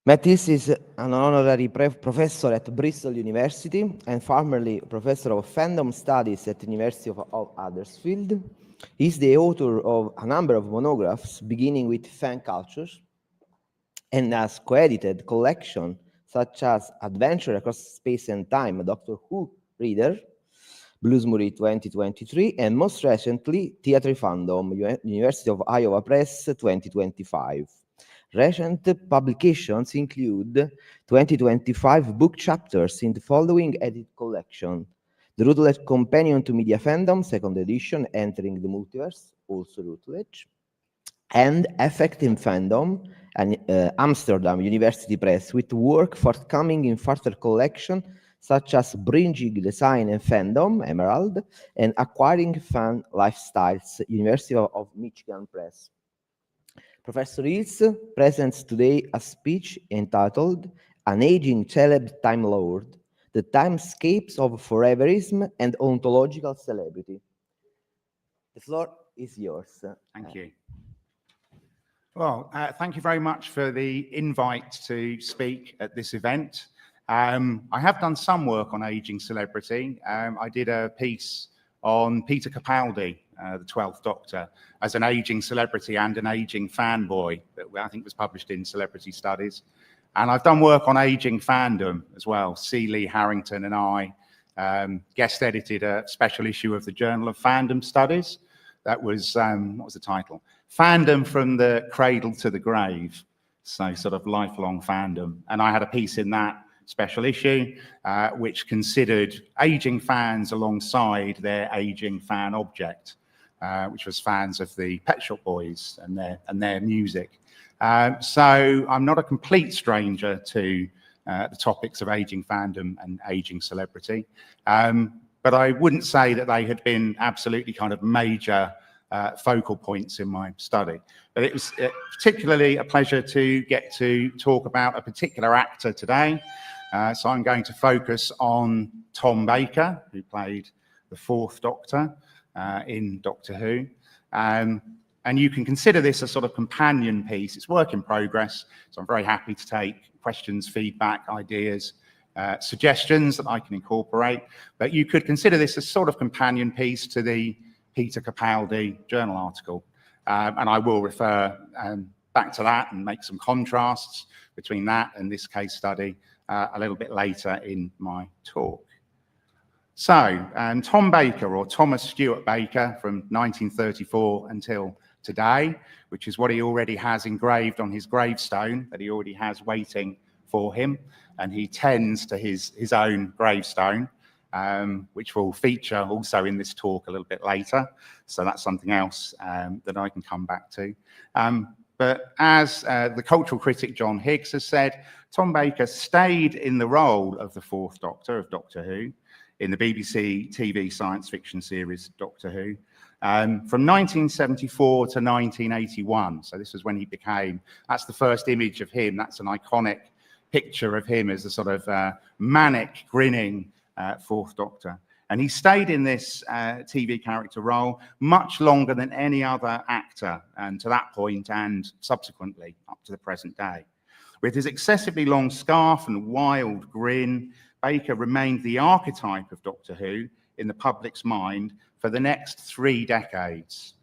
Mattis is an honorary professor at Bristol University and formerly professor of Fandom Studies at the University of Huddersfield. He's the author of a number of monographs, beginning with fan cultures, and has co-edited collections such as Adventure Across Space and Time, a Doctor Who reader, Bluesmory 2023, and most recently, Theatre Fandom, University of Iowa Press 2025. Recent publications include 2025 book chapters in the following edit collection: The Routledge Companion to Media Fandom, second edition, Entering the Multiverse, also Routledge, and Effect in Fandom, and Amsterdam University Press, with work forthcoming in further collection such as Bridging Design and Fandom, Emerald, and Acquiring Fan Lifestyles, University of Michigan Press. Professor Hills presents today a speech entitled An Aging Celeb Time Lord, the Timescapes of Foreverism and Ontological Celebrity. The floor is yours. Thank you. Well, thank you very much for the invite to speak at this event. I have done some work on aging celebrity. I did a piece on Peter Capaldi, the 12th Doctor, as an aging celebrity and an aging fanboy that I think was published in Celebrity Studies. And I've done work on aging fandom as well. C. Lee Harrington and I guest edited a special issue of the Journal of Fandom Studies. That was, what was the title? Fandom from the Cradle to the Grave. So sort of lifelong fandom. And I had a piece in that special issue, which considered aging fans alongside their aging fan object, which was fans of the Pet Shop Boys and their music. So I'm not a complete stranger to the topics of aging fandom and aging celebrity, but I wouldn't say that they had been absolutely kind of major focal points in my study. But it was particularly a pleasure to get to talk about a particular actor today. So I'm going to focus on Tom Baker, who played the 4th Doctor in Doctor Who. And you can consider this a sort of companion piece. It's work in progress, so I'm very happy to take questions, feedback, ideas, suggestions that I can incorporate. But you could consider this a sort of companion piece to the Peter Capaldi journal article. And I will refer back to that and make some contrasts between that and this case study a little bit later in my talk. So, Tom Baker, or Thomas Stuart Baker, from 1934 until today, which is what he already has engraved on his gravestone, that he already has waiting for him, and he tends to his own gravestone, which will feature also in this talk a little bit later. So that's something else that I can come back to. But as the cultural critic John Higgs has said, Tom Baker stayed in the role of the 4th Doctor of Doctor Who in the BBC TV science fiction series Doctor Who from 1974 to 1981. So this was when he became, that's the first image of him. That's an iconic picture of him as a sort of manic, grinning 4th Doctor. And he stayed in this TV character role much longer than any other actor, and to that point and subsequently up to the present day. With his excessively long scarf and wild grin, Baker remained the archetype of Doctor Who in the public's mind for the next 3 decades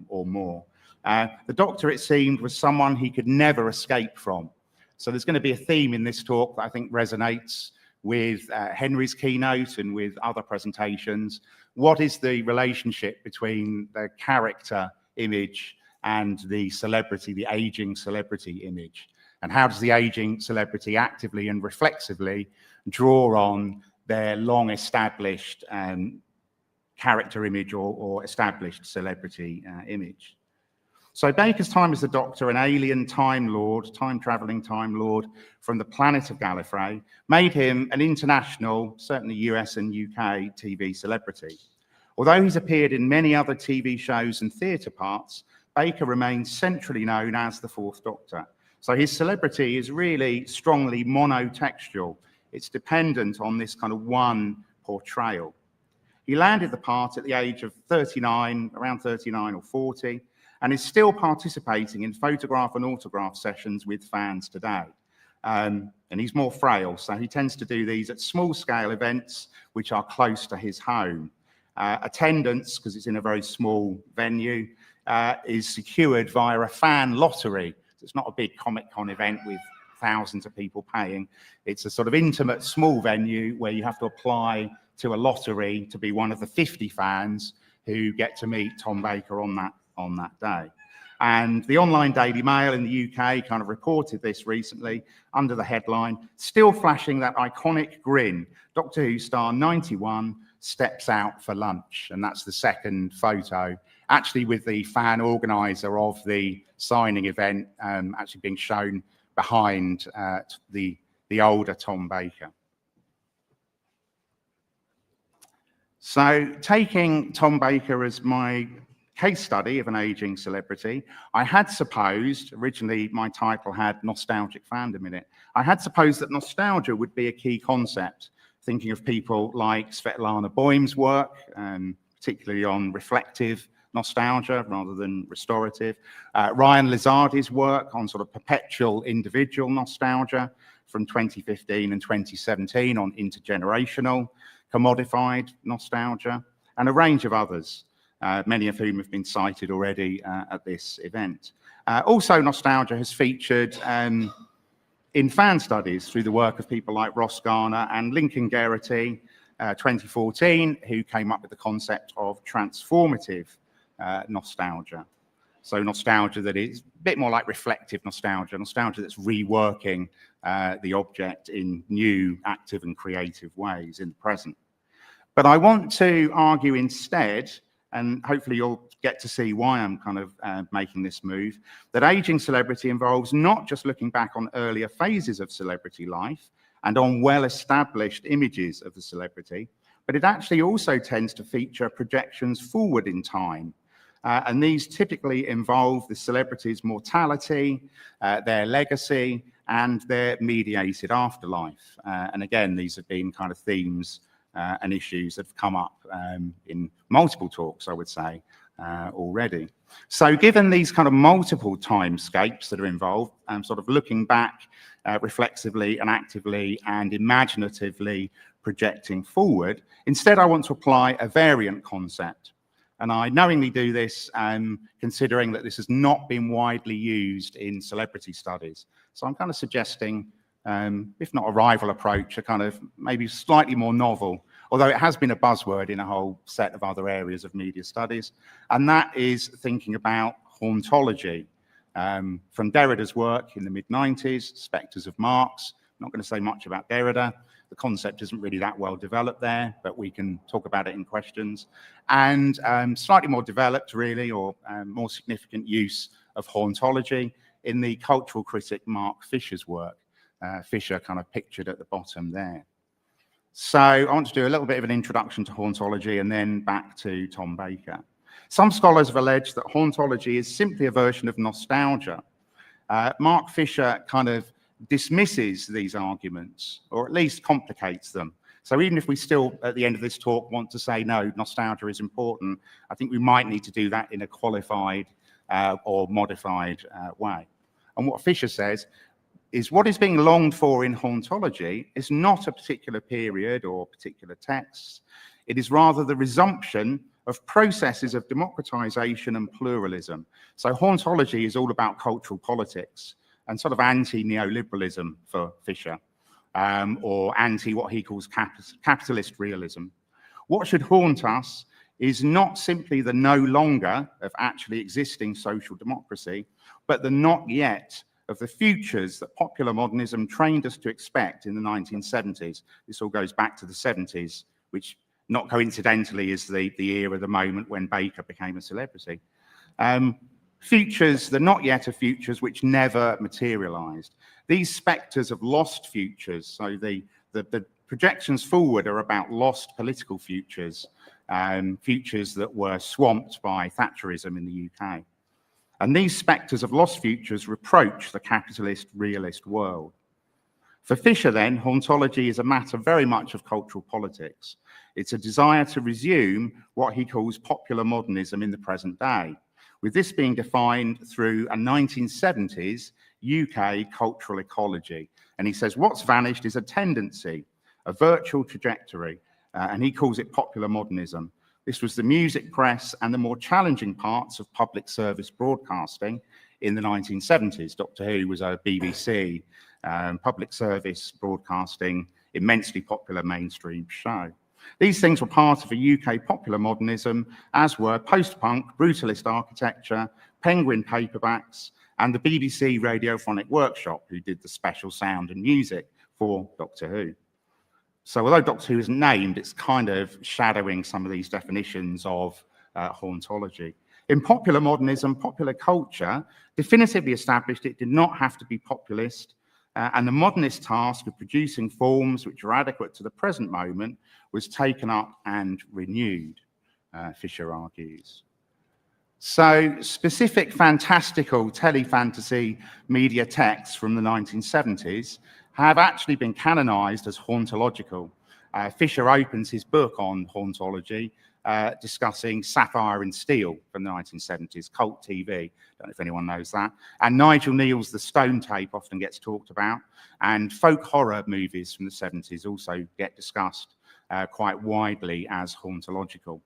or more. The Doctor, it seemed, was someone he could never escape from. So there's going to be a theme in this talk that I think resonates with Henry's keynote and with other presentations. What is the relationship between the character image and the celebrity, the aging celebrity image? And how does the aging celebrity actively and reflexively draw on their long established character image or established celebrity image? So Baker's time as the Doctor, an alien time lord, time-traveling time lord from the planet of Gallifrey, made him an international, certainly US and UK TV celebrity. Although he's appeared in many other TV shows and theatre parts, Baker remains centrally known as the 4th Doctor. So his celebrity is really strongly monotextual. It's dependent on this kind of one portrayal. He landed the part at the age of 39, around 39 or 40, and is still participating in photograph and autograph sessions with fans today. and he's more frail, so he tends to do these at small-scale events which are close to his home. Attendance, because it's in a very small venue, is secured via a fan lottery. So it's not a big Comic-Con event with thousands of people paying. It's a sort of intimate, small venue where you have to apply to a lottery to be one of the 50 fans who get to meet Tom Baker on that day. And the online Daily Mail in the UK kind of reported this recently under the headline, "Still flashing that iconic grin, Doctor Who star 91 steps out for lunch." And that's the second photo, actually with the fan organizer of the signing event actually being shown behind the older Tom Baker. So taking Tom Baker as my case study of an aging celebrity, I had supposed, originally my title had nostalgic fandom in it, I had supposed that nostalgia would be a key concept, thinking of people like Svetlana Boym's work, particularly on reflective nostalgia rather than restorative, Ryan Lizardi's work on sort of perpetual individual nostalgia from 2015 and 2017 on intergenerational, commodified nostalgia, and a range of others. Many of whom have been cited already at this event. Also, nostalgia has featured in fan studies through the work of people like Ross Garner and Lincoln Geraghty, 2014, who came up with the concept of transformative nostalgia. So nostalgia that is a bit more like reflective nostalgia, nostalgia that's reworking the object in new, active and creative ways in the present. But I want to argue instead, and hopefully you'll get to see why I'm kind of making this move, that aging celebrity involves not just looking back on earlier phases of celebrity life and on well-established images of the celebrity, but it actually also tends to feature projections forward in time. And these typically involve the celebrity's mortality, their legacy, and their mediated afterlife. And again, these have been kind of themes and issues that have come up in multiple talks, I would say, already. So given these kind of multiple timescapes that are involved, sort of looking back reflexively and actively and imaginatively projecting forward, instead I want to apply a variant concept. And I knowingly do this considering that this has not been widely used in celebrity studies. So I'm kind of suggesting if not a rival approach, a kind of maybe slightly more novel, although it has been a buzzword in a whole set of other areas of media studies, and that is thinking about hauntology. From Derrida's work in the mid-90s, Spectres of Marx. I'm not going to say much about Derrida. The concept isn't really that well developed there, but we can talk about it in questions. And slightly more developed, really, or more significant use of hauntology in the cultural critic Mark Fisher's work. Fisher kind of pictured at the bottom there. So I want to do a little bit of an introduction to hauntology and then back to Tom Baker. Some scholars have alleged that hauntology is simply a version of nostalgia. Mark Fisher kind of dismisses these arguments, or at least complicates them. So even if we still, at the end of this talk, want to say, no, nostalgia is important, I think we might need to do that in a qualified or modified way. And what Fisher says is what is being longed for in hauntology is not a particular period or particular texts. It is rather the resumption of processes of democratization and pluralism. So hauntology is all about cultural politics and sort of anti-neoliberalism for Fisher, or anti what he calls capitalist realism. What should haunt us is not simply the no longer of actually existing social democracy, but the not yet of the futures that popular modernism trained us to expect in the 1970s. This all goes back to the 70s, which not coincidentally is the era, the moment when Baker became a celebrity. Futures, the not yet of futures which never materialized. These spectres of lost futures, so the projections forward are about lost political futures, futures that were swamped by Thatcherism in the UK. And these spectres of lost futures reproach the capitalist realist world. For Fisher then, hauntology is a matter very much of cultural politics. It's a desire to resume what he calls popular modernism in the present day, with this being defined through a 1970s UK cultural ecology. And he says, what's vanished is a tendency, a virtual trajectory, and he calls it popular modernism. This was the music press and the more challenging parts of public service broadcasting in the 1970s. Doctor Who was a BBC public service broadcasting, immensely popular mainstream show. These things were part of a UK popular modernism, as were post-punk, brutalist architecture, penguin paperbacks, and the BBC Radiophonic Workshop, who did the special sound and music for Doctor Who. So although Doctor Who isn't named, it's kind of shadowing some of these definitions of hauntology. In popular modernism, popular culture definitively established it did not have to be populist, and the modernist task of producing forms which are adequate to the present moment was taken up and renewed, Fisher argues. So specific fantastical telefantasy media texts from the 1970s have actually been canonized as hauntological. Fisher opens his book on hauntology discussing Sapphire and Steel from the 1970s, cult TV. Don't know if anyone knows that. And Nigel Neal's The Stone Tape often gets talked about. And folk horror movies from the 70s also get discussed quite widely as hauntological.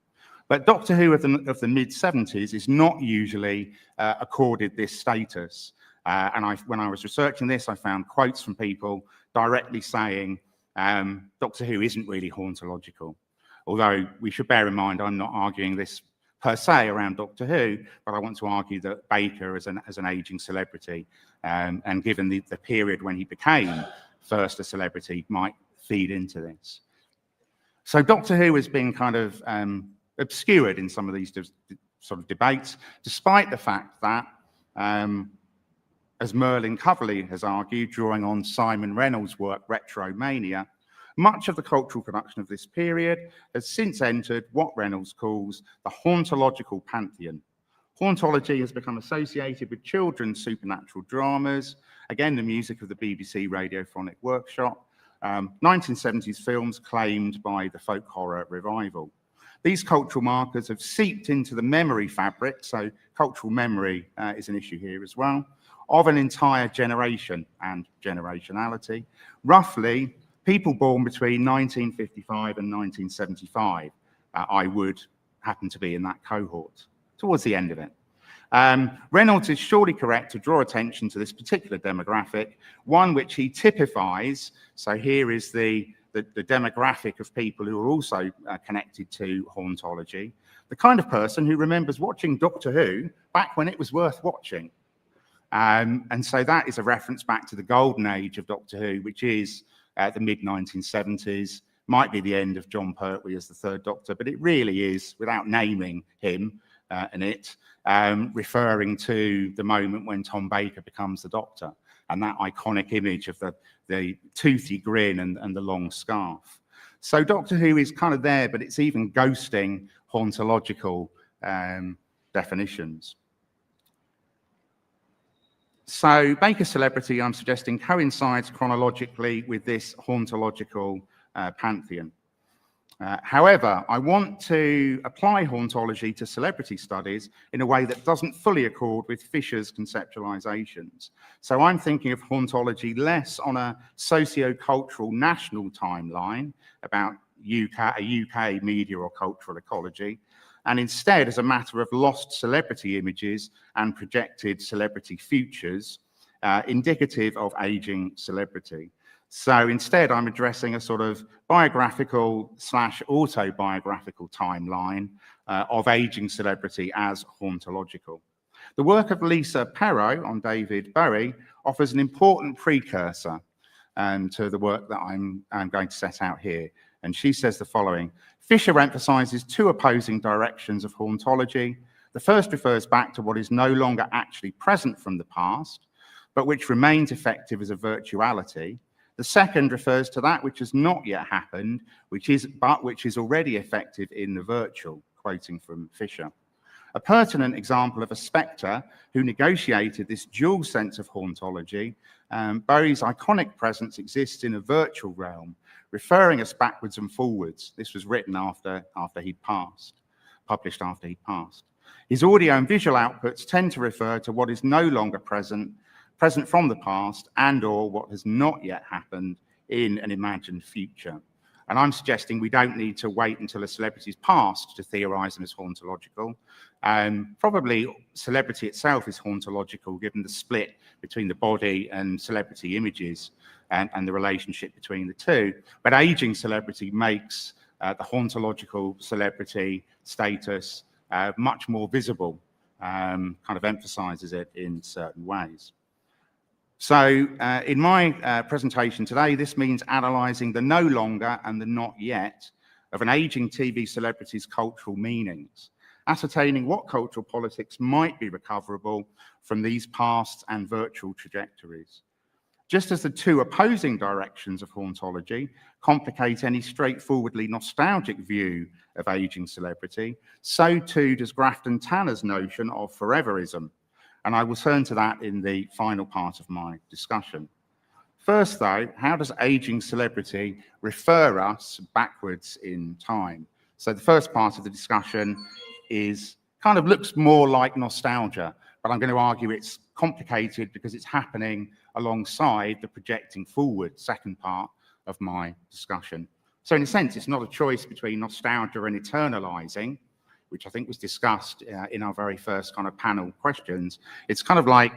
But Doctor Who of the mid-70s is not usually accorded this status. And when I was researching this, I found quotes from people directly saying Doctor Who isn't really hauntological. Although we should bear in mind, I'm not arguing this per se around Doctor Who, but I want to argue that Baker as an aging celebrity, and given the period when he became first a celebrity, might feed into this. So Doctor Who has been kind of obscured in some of these sort of debates, despite the fact that, as Merlin Coverley has argued, drawing on Simon Reynolds' work Retromania, much of the cultural production of this period has since entered what Reynolds calls the hauntological pantheon. Hauntology has become associated with children's supernatural dramas, again, the music of the BBC Radiophonic Workshop, 1970s films claimed by the folk horror revival. These cultural markers have seeped into the memory fabric, so cultural memory is an issue here as well, of an entire generation and generationality. Roughly, people born between 1955 and 1975, I would happen to be in that cohort, towards the end of it. Reynolds is surely correct to draw attention to this particular demographic, one which he typifies. So here is the demographic of people who are also connected to hauntology, the kind of person who remembers watching Doctor Who back when it was worth watching. And so that is a reference back to the golden age of Doctor Who, which is the mid-1970s, might be the end of John Pertwee as the third Doctor, but it really is, without naming him referring to the moment when Tom Baker becomes the Doctor, and that iconic image of the toothy grin and the long scarf. So Doctor Who is kind of there, but it's even ghosting hauntological definitions. So Baker's celebrity, I'm suggesting, coincides chronologically with this hauntological pantheon. However, I want to apply hauntology to celebrity studies in a way that doesn't fully accord with Fisher's conceptualizations. So I'm thinking of hauntology less on a socio-cultural national timeline about a UK media or cultural ecology, and instead as a matter of lost celebrity images and projected celebrity futures, indicative of aging celebrity. So instead, I'm addressing a sort of biographical / autobiographical timeline of aging celebrity as hauntological. The work of Lisa Perrow on David Bowie offers an important precursor to the work that I'm going to set out here. And she says the following: Fisher emphasizes two opposing directions of hauntology. The first refers back to what is no longer actually present from the past, but which remains effective as a virtuality. The second refers to that which has not yet happened, which is already effective in the virtual, quoting from Fisher. A pertinent example of a spectre who negotiated this dual sense of hauntology, Bowie's iconic presence exists in a virtual realm, referring us backwards and forwards. This was written after he'd passed, published after he'd passed. His audio and visual outputs tend to refer to what is no longer present, present from the past, and or what has not yet happened in an imagined future. And I'm suggesting we don't need to wait until a celebrity's past to theorize them as hauntological. Probably celebrity itself is hauntological, given the split between the body and celebrity images and the relationship between the two. But aging celebrity makes the hauntological celebrity status much more visible, kind of emphasizes it in certain ways. So in my presentation today, this means analysing the no longer and the not yet of an ageing TV celebrity's cultural meanings, ascertaining what cultural politics might be recoverable from these past and virtual trajectories. Just as the two opposing directions of hauntology complicate any straightforwardly nostalgic view of ageing celebrity, so too does Grafton Tanner's notion of foreverism. And I will turn to that in the final part of my discussion. First, though, how does ageing celebrity refer us backwards in time? So the first part of the discussion kind of looks more like nostalgia, but I'm going to argue it's complicated because it's happening alongside the projecting forward second part of my discussion. So in a sense, it's not a choice between nostalgia and eternalizing, which I think was discussed in our very first kind of panel questions. It's kind of like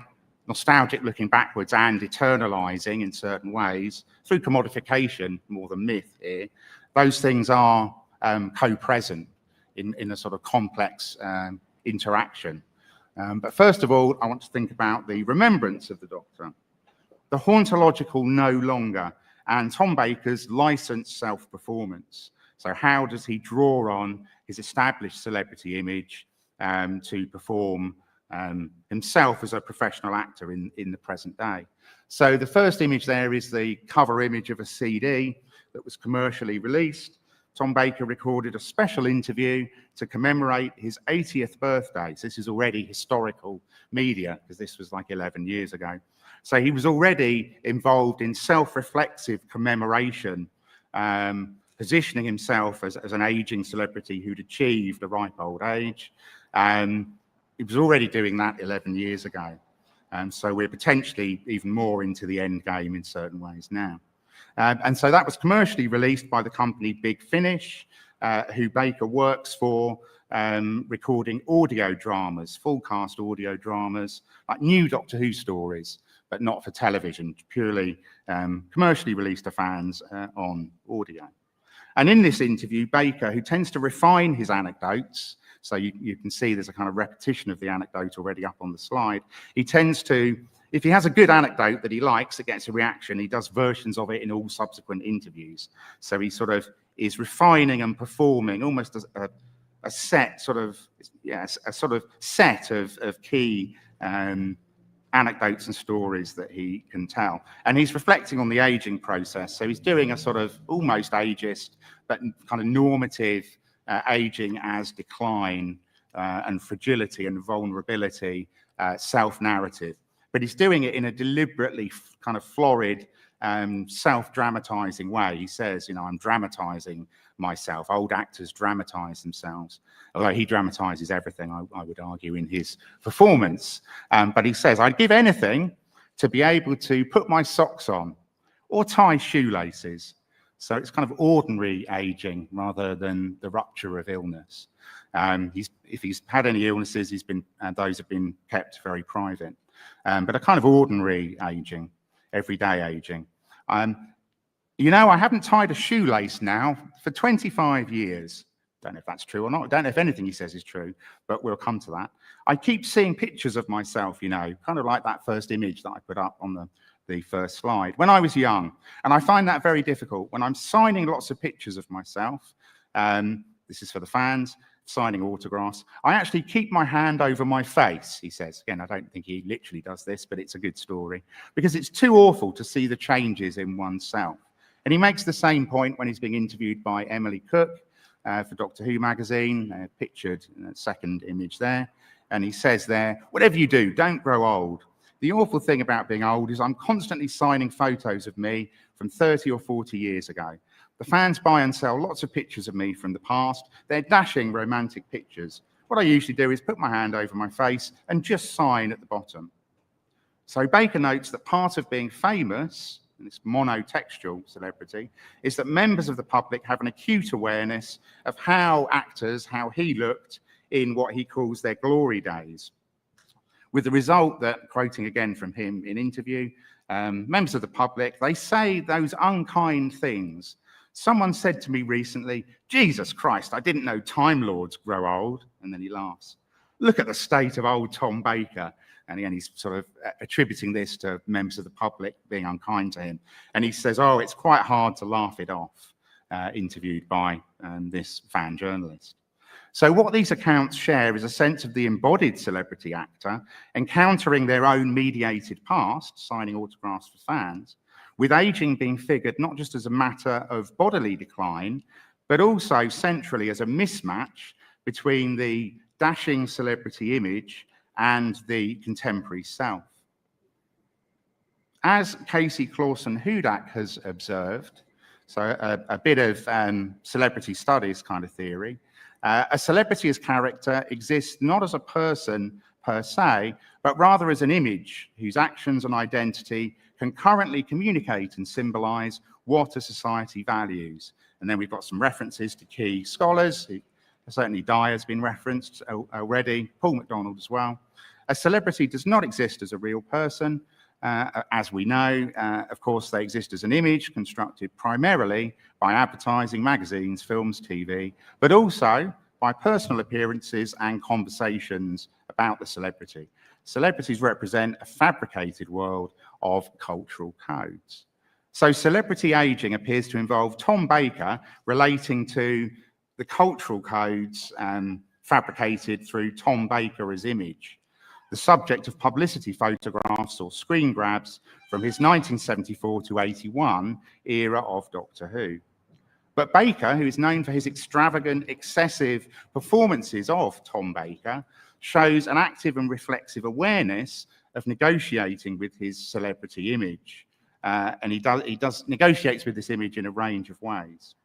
nostalgic looking backwards and eternalizing in certain ways through commodification more than myth here. Those things are co-present in a sort of complex interaction. But first of all, I want to think about the remembrance of the Doctor, the hauntological no longer, and Tom Baker's licensed self-performance. So how does he draw on his established celebrity image to perform himself as a professional actor in the present day? So the first image there is the cover image of a CD that was commercially released. Tom Baker recorded a special interview to commemorate his 80th birthday. So this is already historical media, because this was like 11 years ago. So he was already involved in self-reflexive commemoration, positioning himself as an aging celebrity who'd achieved a ripe old age. He was already doing that 11 years ago. So we're potentially even more into the end game in certain ways now. And so that was commercially released by the company Big Finish, who Baker works for, recording audio dramas, full cast audio dramas, like new Doctor Who stories, but not for television, purely commercially released to fans on audio. And in this interview, Baker, who tends to refine his anecdotes, so you can see there's a kind of repetition of the anecdote already up on the slide, he tends to, if he has a good anecdote that he likes, that gets a reaction, he does versions of it in all subsequent interviews. So he sort of is refining and performing almost as a set sort of, yes, a sort of set of key anecdotes and stories that he can tell. And he's reflecting on the aging process. So he's doing a sort of almost ageist, but kind of normative aging as decline and fragility and vulnerability self-narrative. But he's doing it in a deliberately kind of florid, self-dramatizing way. He says, you know, I'm dramatizing myself. Old actors dramatize themselves, although he dramatizes everything, I would argue, in his performance. But he says, I'd give anything to be able to put my socks on or tie shoelaces. So it's kind of ordinary aging rather than the rupture of illness. If he's had any illnesses, those have been kept very private. But a kind of ordinary aging, everyday aging. You know, I haven't tied a shoelace now for 25 years. Don't know if that's true or not. Don't know if anything he says is true, but we'll come to that. I keep seeing pictures of myself, you know, kind of like that first image that I put up on the first slide, when I was young. And I find that very difficult. When I'm signing lots of pictures of myself, this is for the fans, signing autographs, I actually keep my hand over my face, he says. Again, I don't think he literally does this, but it's a good story, because it's too awful to see the changes in oneself. And he makes the same point when he's being interviewed by Emily Cook for Doctor Who magazine, pictured in that second image there. And he says there, whatever you do, don't grow old. The awful thing about being old is I'm constantly signing photos of me from 30 or 40 years ago. The fans buy and sell lots of pictures of me from the past. They're dashing romantic pictures. What I usually do is put my hand over my face and just sign at the bottom. So Baker notes that part of being famous, and this monotextual celebrity, is that members of the public have an acute awareness of how actors, how he looked in what he calls their glory days. With the result that, quoting again from him in interview, members of the public, they say those unkind things. Someone said to me recently, Jesus Christ, I didn't know Time Lords grow old. And then he laughs. Look at the state of old Tom Baker. And again, he's sort of attributing this to members of the public being unkind to him. And he says, oh, it's quite hard to laugh it off, interviewed by this fan journalist. So what these accounts share is a sense of the embodied celebrity actor encountering their own mediated past, signing autographs for fans, with aging being figured not just as a matter of bodily decline, but also centrally as a mismatch between the dashing celebrity image and the contemporary self. As Casey Clausen-Hudak has observed, so a bit of celebrity studies kind of theory, a celebrity as character exists not as a person per se, but rather as an image whose actions and identity can currently communicate and symbolize what a society values. And then we've got some references to key scholars. Certainly Dye has been referenced already, Paul MacDonald as well. A celebrity does not exist as a real person. As we know, of course, they exist as an image constructed primarily by advertising, magazines, films, TV, but also by personal appearances and conversations about the celebrity. Celebrities represent a fabricated world of cultural codes. So celebrity aging appears to involve Tom Baker relating to the cultural codes fabricated through Tom Baker as image, the subject of publicity photographs or screen grabs from his 1974 to 81 era of Doctor Who. But Baker, who is known for his extravagant, excessive performances of Tom Baker, shows an active and reflexive awareness of negotiating with his celebrity image. And he negotiates with this image in a range of ways.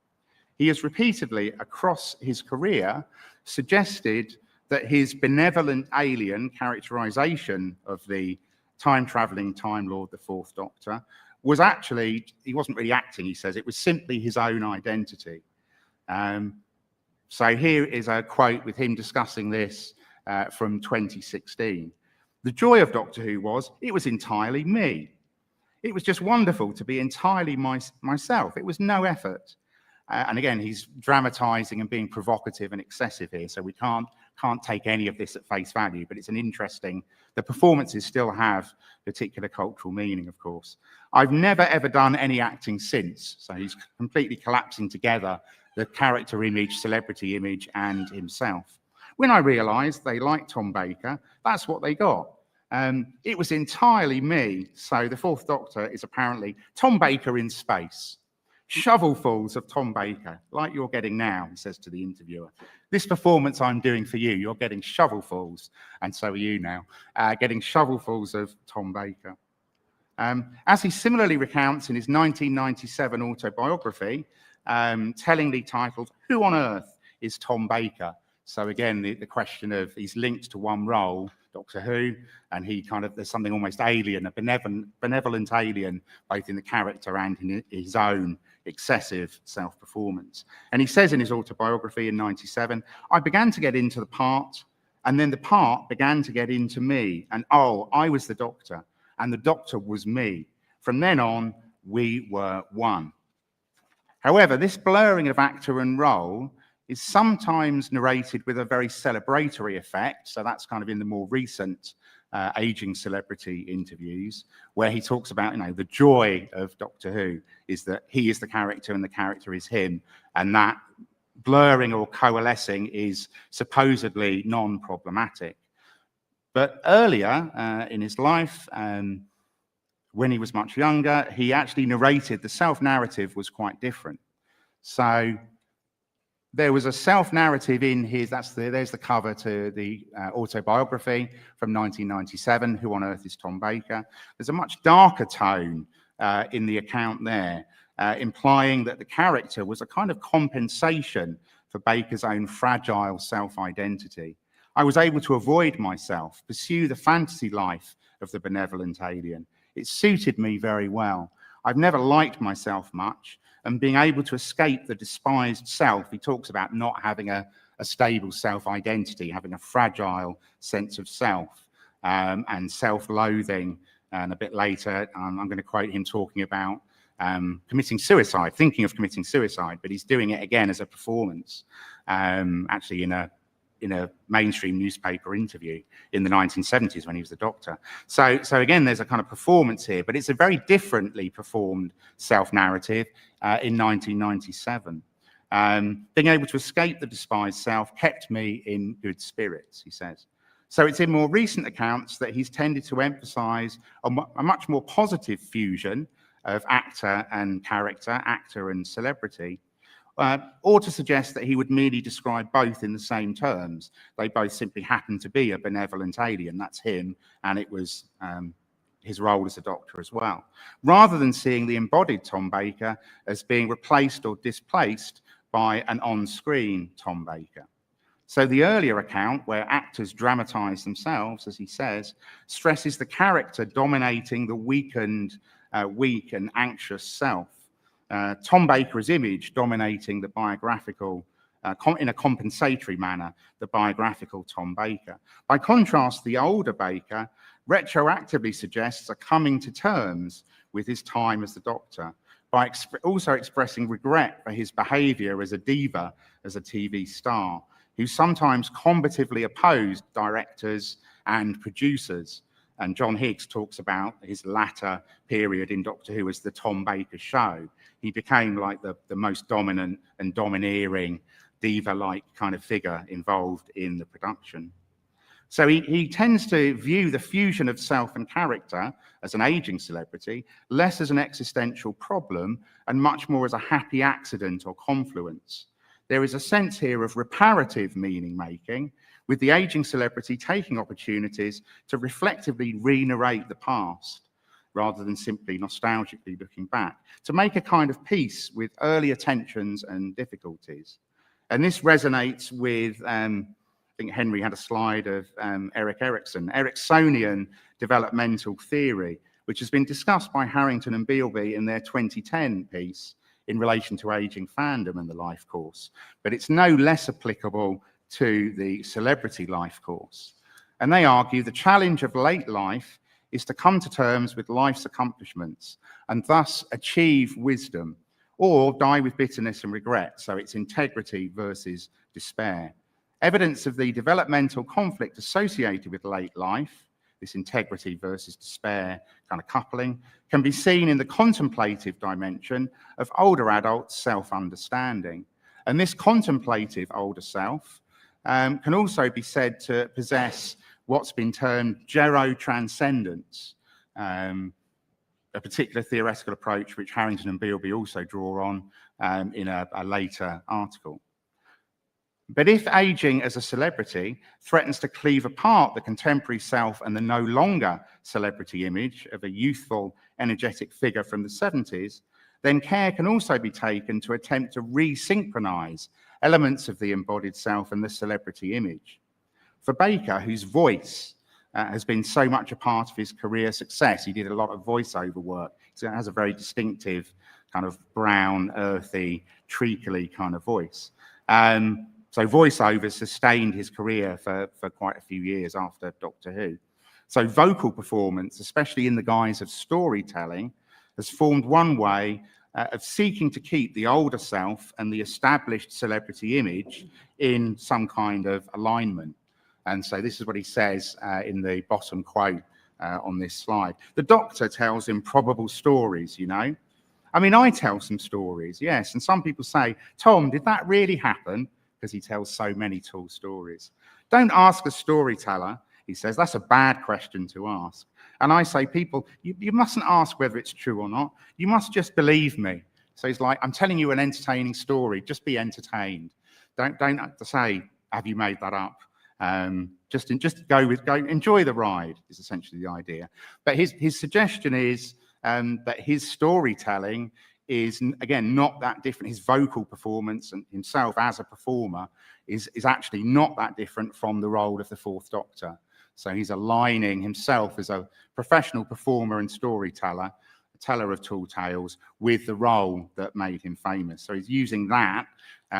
He has repeatedly, across his career, suggested that his benevolent alien characterization of the time-traveling Time Lord, the Fourth Doctor, was actually, he wasn't really acting, he says, it was simply his own identity. So here is a quote with him discussing this from 2016. The joy of Doctor Who was, it was entirely me. It was just wonderful to be entirely myself. It was no effort. And again, he's dramatizing and being provocative and excessive here, so we can't take any of this at face value, but it's an interesting, the performances still have particular cultural meaning, of course. I've never ever done any acting since, so he's completely collapsing together the character image, celebrity image, and himself. When I realized they liked Tom Baker, that's what they got. It was entirely me, so the Fourth Doctor is apparently Tom Baker in space. Shovelfuls of Tom Baker, like you're getting now, he says to the interviewer. This performance I'm doing for you, you're getting shovelfuls, and so are you now, getting shovelfuls of Tom Baker. As he similarly recounts in his 1997 autobiography, tellingly titled, Who on Earth is Tom Baker? So again, the question of he's linked to one role, Doctor Who, and he kind of, there's something almost alien, a benevolent alien, both in the character and in his own excessive self-performance. And he says in his autobiography in 97, I began to get into the part, and then the part began to get into me. And oh, I was the Doctor, and the Doctor was me. From then on, we were one. However, this blurring of actor and role is sometimes narrated with a very celebratory effect. So that's kind of in the more recent aging celebrity interviews, where he talks about, you know, the joy of Doctor Who is that he is the character and the character is him. And that blurring or coalescing is supposedly non-problematic. But earlier in his life, when he was much younger, he actually narrated, the self-narrative was quite different. So there was a self-narrative in his, there's the cover to the autobiography from 1997, Who on Earth is Tom Baker? There's a much darker tone in the account there, implying that the character was a kind of compensation for Baker's own fragile self-identity. I was able to avoid myself, pursue the fantasy life of the benevolent alien. It suited me very well. I've never liked myself much, and being able to escape the despised self, he talks about not having a stable self-identity, having a fragile sense of self, and self-loathing. And a bit later, I'm going to quote him talking about committing suicide, thinking of committing suicide, but he's doing it again as a performance, actually in a mainstream newspaper interview in the 1970s when he was the Doctor. So again, there's a kind of performance here, but it's a very differently performed self-narrative in 1997. Being able to escape the despised self kept me in good spirits, he says. So it's in more recent accounts that he's tended to emphasize a much more positive fusion of actor and character, actor and celebrity, or to suggest that he would merely describe both in the same terms. They both simply happen to be a benevolent alien, that's him, and it was his role as a Doctor as well, rather than seeing the embodied Tom Baker as being replaced or displaced by an on-screen Tom Baker. So the earlier account, where actors dramatize themselves, as he says, stresses the character dominating the weakened, weak and anxious self. Tom Baker's image dominating the biographical, in a compensatory manner, the biographical Tom Baker. By contrast, the older Baker retroactively suggests a coming to terms with his time as the Doctor, by also expressing regret for his behavior as a diva, as a TV star, who sometimes combatively opposed directors and producers. And John Higgs talks about his latter period in Doctor Who as the Tom Baker Show. He became like the most dominant and domineering diva-like kind of figure involved in the production. So he tends to view the fusion of self and character as an aging celebrity, less as an existential problem and much more as a happy accident or confluence. There is a sense here of reparative meaning making, with the aging celebrity taking opportunities to reflectively re-narrate the past, rather than simply nostalgically looking back, to make a kind of peace with earlier tensions and difficulties. And this resonates with, I think Henry had a slide of Erik Erikson, Ericksonian developmental theory, which has been discussed by Harrington and Bealby in their 2010 piece in relation to aging fandom and the life course. But it's no less applicable to the celebrity life course. And they argue the challenge of late life is to come to terms with life's accomplishments and thus achieve wisdom, or die with bitterness and regret. So it's integrity versus despair. Evidence of the developmental conflict associated with late life, this integrity versus despair kind of coupling, can be seen in the contemplative dimension of older adults' self-understanding. And this contemplative older self can also be said to possess what's been termed gerotranscendence, a particular theoretical approach which Harrington and Bealby also draw on in a later article. But if aging as a celebrity threatens to cleave apart the contemporary self and the no longer celebrity image of a youthful, energetic figure from the 70s, then care can also be taken to attempt to re-synchronize elements of the embodied self and the celebrity image. For Baker, whose voice has been so much a part of his career success, he did a lot of voiceover work, so it has a very distinctive kind of brown, earthy, treacly kind of voice. So voiceover sustained his career for quite a few years after Doctor Who. So vocal performance, especially in the guise of storytelling, has formed one way of seeking to keep the older self and the established celebrity image in some kind of alignment. And so this is what he says in the bottom quote on this slide. The Doctor tells improbable stories, you know. I mean, I tell some stories, yes. And some people say, Tom, did that really happen? Because he tells so many tall stories. Don't ask a storyteller, he says. That's a bad question to ask. And I say, people, you mustn't ask whether it's true or not. You must just believe me. So he's like, I'm telling you an entertaining story. Just be entertained. Don't say, have you made that up? Just enjoy the ride is essentially the idea. But his suggestion is that his storytelling is, again, not that different. His vocal performance and himself as a performer is actually not that different from the role of the Fourth Doctor. So he's aligning himself as a professional performer and storyteller, a teller of tall tales, with the role that made him famous. So he's using that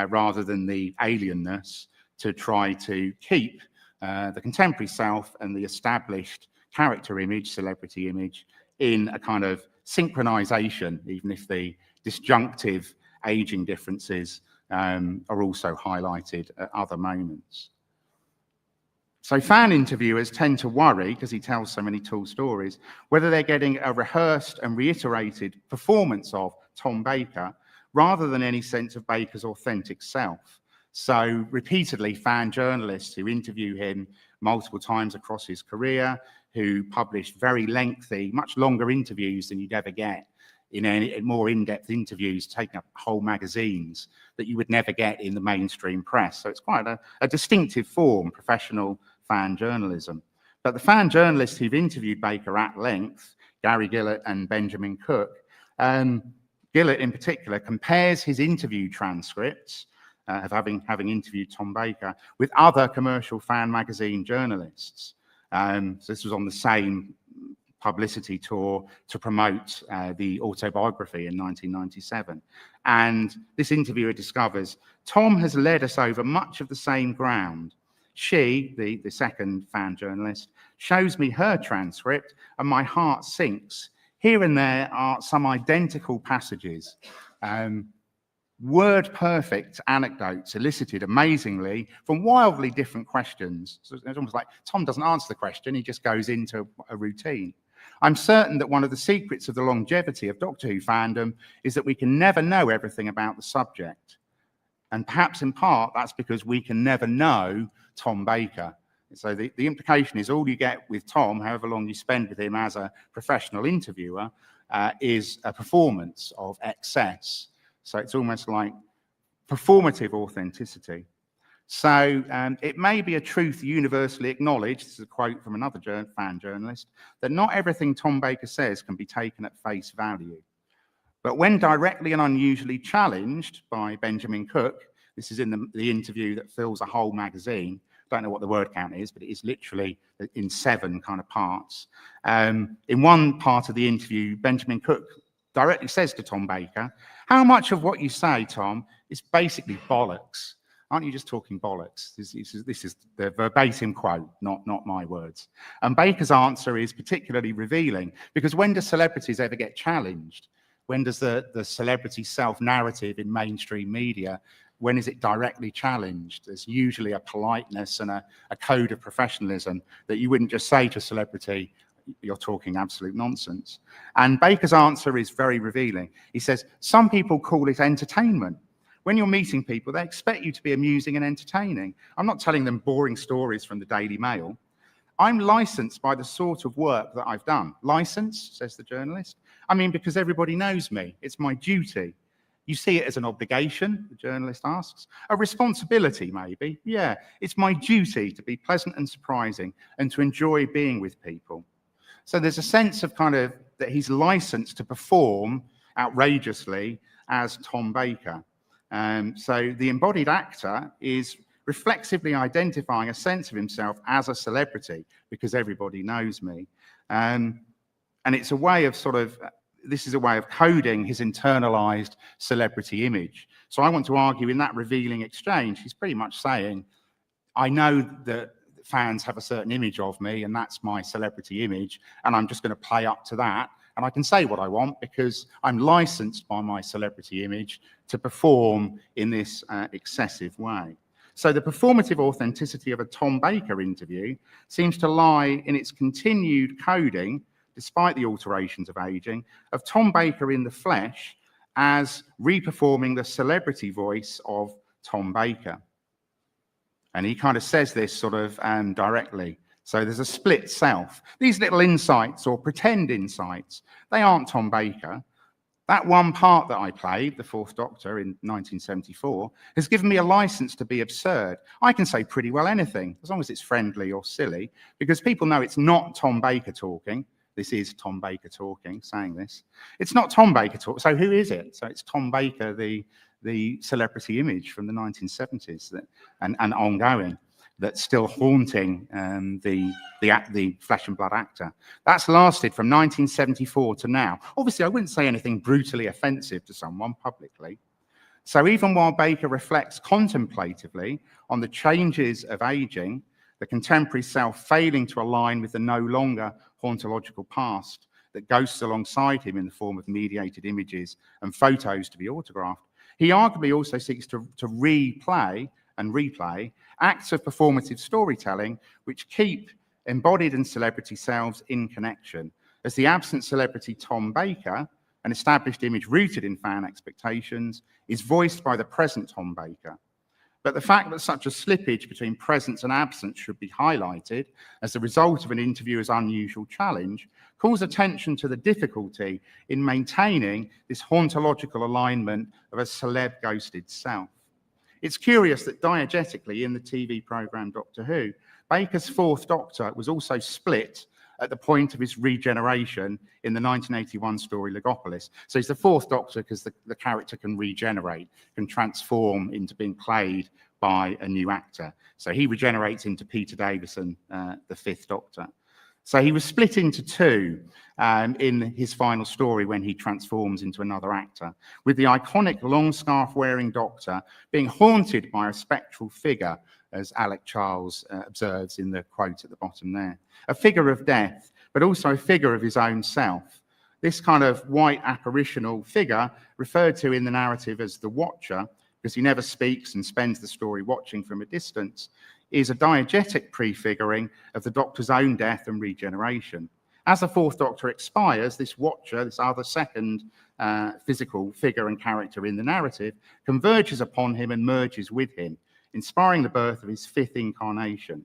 rather than the alienness to try to keep the contemporary self and the established character image, celebrity image, in a kind of synchronization, even if the disjunctive aging differences are also highlighted at other moments. So fan interviewers tend to worry, because he tells so many tall stories, whether they're getting a rehearsed and reiterated performance of Tom Baker rather than any sense of Baker's authentic self. So repeatedly, fan journalists who interview him multiple times across his career, who published very lengthy, much longer interviews than you'd ever get in any more in-depth interviews, taking up whole magazines that you would never get in the mainstream press. So it's quite a distinctive form, professional fan journalism. But the fan journalists who've interviewed Baker at length, Gary Gillett and Benjamin Cook, Gillett in particular compares his interview transcripts of having interviewed Tom Baker with other commercial fan magazine journalists. So this was on the same publicity tour to promote the autobiography in 1997. And this interviewer discovers, Tom has led us over much of the same ground. She, the second fan journalist, shows me her transcript and my heart sinks. Here and there are some identical passages. Word-perfect anecdotes elicited amazingly from wildly different questions. So it's almost like Tom doesn't answer the question, he just goes into a routine. I'm certain that one of the secrets of the longevity of Doctor Who fandom is that we can never know everything about the subject. And perhaps in part, that's because we can never know Tom Baker. So the implication is all you get with Tom, however long you spend with him as a professional interviewer, is a performance of excess. So it's almost like performative authenticity. So it may be a truth universally acknowledged, this is a quote from another fan journalist, that not everything Tom Baker says can be taken at face value. But when directly and unusually challenged by Benjamin Cook, this is in the interview that fills a whole magazine, don't know what the word count is, but it is literally in 7 kind of parts. In one part of the interview, Benjamin Cook directly says to Tom Baker, how much of what you say, Tom, is basically bollocks? Aren't you just talking bollocks? This is the verbatim quote, not my words. And Baker's answer is particularly revealing, because when do celebrities ever get challenged? When does the celebrity self-narrative in mainstream media, when is it directly challenged? There's usually a politeness and a code of professionalism that you wouldn't just say to a celebrity, you're talking absolute nonsense. And Baker's answer is very revealing. He says, some people call it entertainment. When you're meeting people, they expect you to be amusing and entertaining. I'm not telling them boring stories from the Daily Mail. I'm licensed by the sort of work that I've done. License, says the journalist. I mean, because everybody knows me. It's my duty. You see it as an obligation, the journalist asks. A responsibility, maybe. Yeah, it's my duty to be pleasant and surprising and to enjoy being with people. So there's a sense of kind of that he's licensed to perform outrageously as Tom Baker. So the embodied actor is reflexively identifying a sense of himself as a celebrity because everybody knows me. And it's a way of this is a way of coding his internalized celebrity image. So I want to argue in that revealing exchange, he's pretty much saying, I know that fans have a certain image of me and that's my celebrity image, and I'm just going to play up to that. And I can say what I want because I'm licensed by my celebrity image to perform in this excessive way. So the performative authenticity of a Tom Baker interview seems to lie in its continued coding, despite the alterations of aging, of Tom Baker in the flesh as reperforming the celebrity voice of Tom Baker. And he kind of says this sort of directly. So there's a split self. These little insights or pretend insights, they aren't Tom Baker. That one part that I played, the Fourth Doctor in 1974, has given me a license to be absurd. I can say pretty well anything, as long as it's friendly or silly, because people know it's not Tom Baker talking. this is Tom Baker talking, saying this. It's not Tom Baker talking, so who is it? So it's Tom Baker, the celebrity image from the 1970s and ongoing, that's still haunting the flesh and blood actor. That's lasted from 1974 to now. Obviously, I wouldn't say anything brutally offensive to someone publicly. So even while Baker reflects contemplatively on the changes of aging, the contemporary self failing to align with the no longer hauntological past that ghosts alongside him in the form of mediated images and photos to be autographed, he arguably also seeks to replay acts of performative storytelling which keep embodied and celebrity selves in connection, as the absent celebrity Tom Baker, an established image rooted in fan expectations, is voiced by the present Tom Baker. But the fact that such a slippage between presence and absence should be highlighted as the result of an interviewer's unusual challenge calls attention to the difficulty in maintaining this hauntological alignment of a celeb ghosted self. It's curious that diegetically in the TV programme Doctor Who, Baker's fourth Doctor was also split at the point of his regeneration in the 1981 story Logopolis. So he's the fourth Doctor because the character can regenerate, can transform into being played by a new actor. So he regenerates into Peter Davison, the fifth Doctor. So he was split into two in his final story when he transforms into another actor, with the iconic long scarf wearing Doctor being haunted by a spectral figure, as Alec Charles observes in the quote at the bottom there. A figure of death, but also a figure of his own self. This kind of white apparitional figure, referred to in the narrative as the Watcher, because he never speaks and spends the story watching from a distance, is a diegetic prefiguring of the Doctor's own death and regeneration. As the fourth Doctor expires, this Watcher, this other second physical figure and character in the narrative, converges upon him and merges with him, inspiring the birth of his fifth incarnation.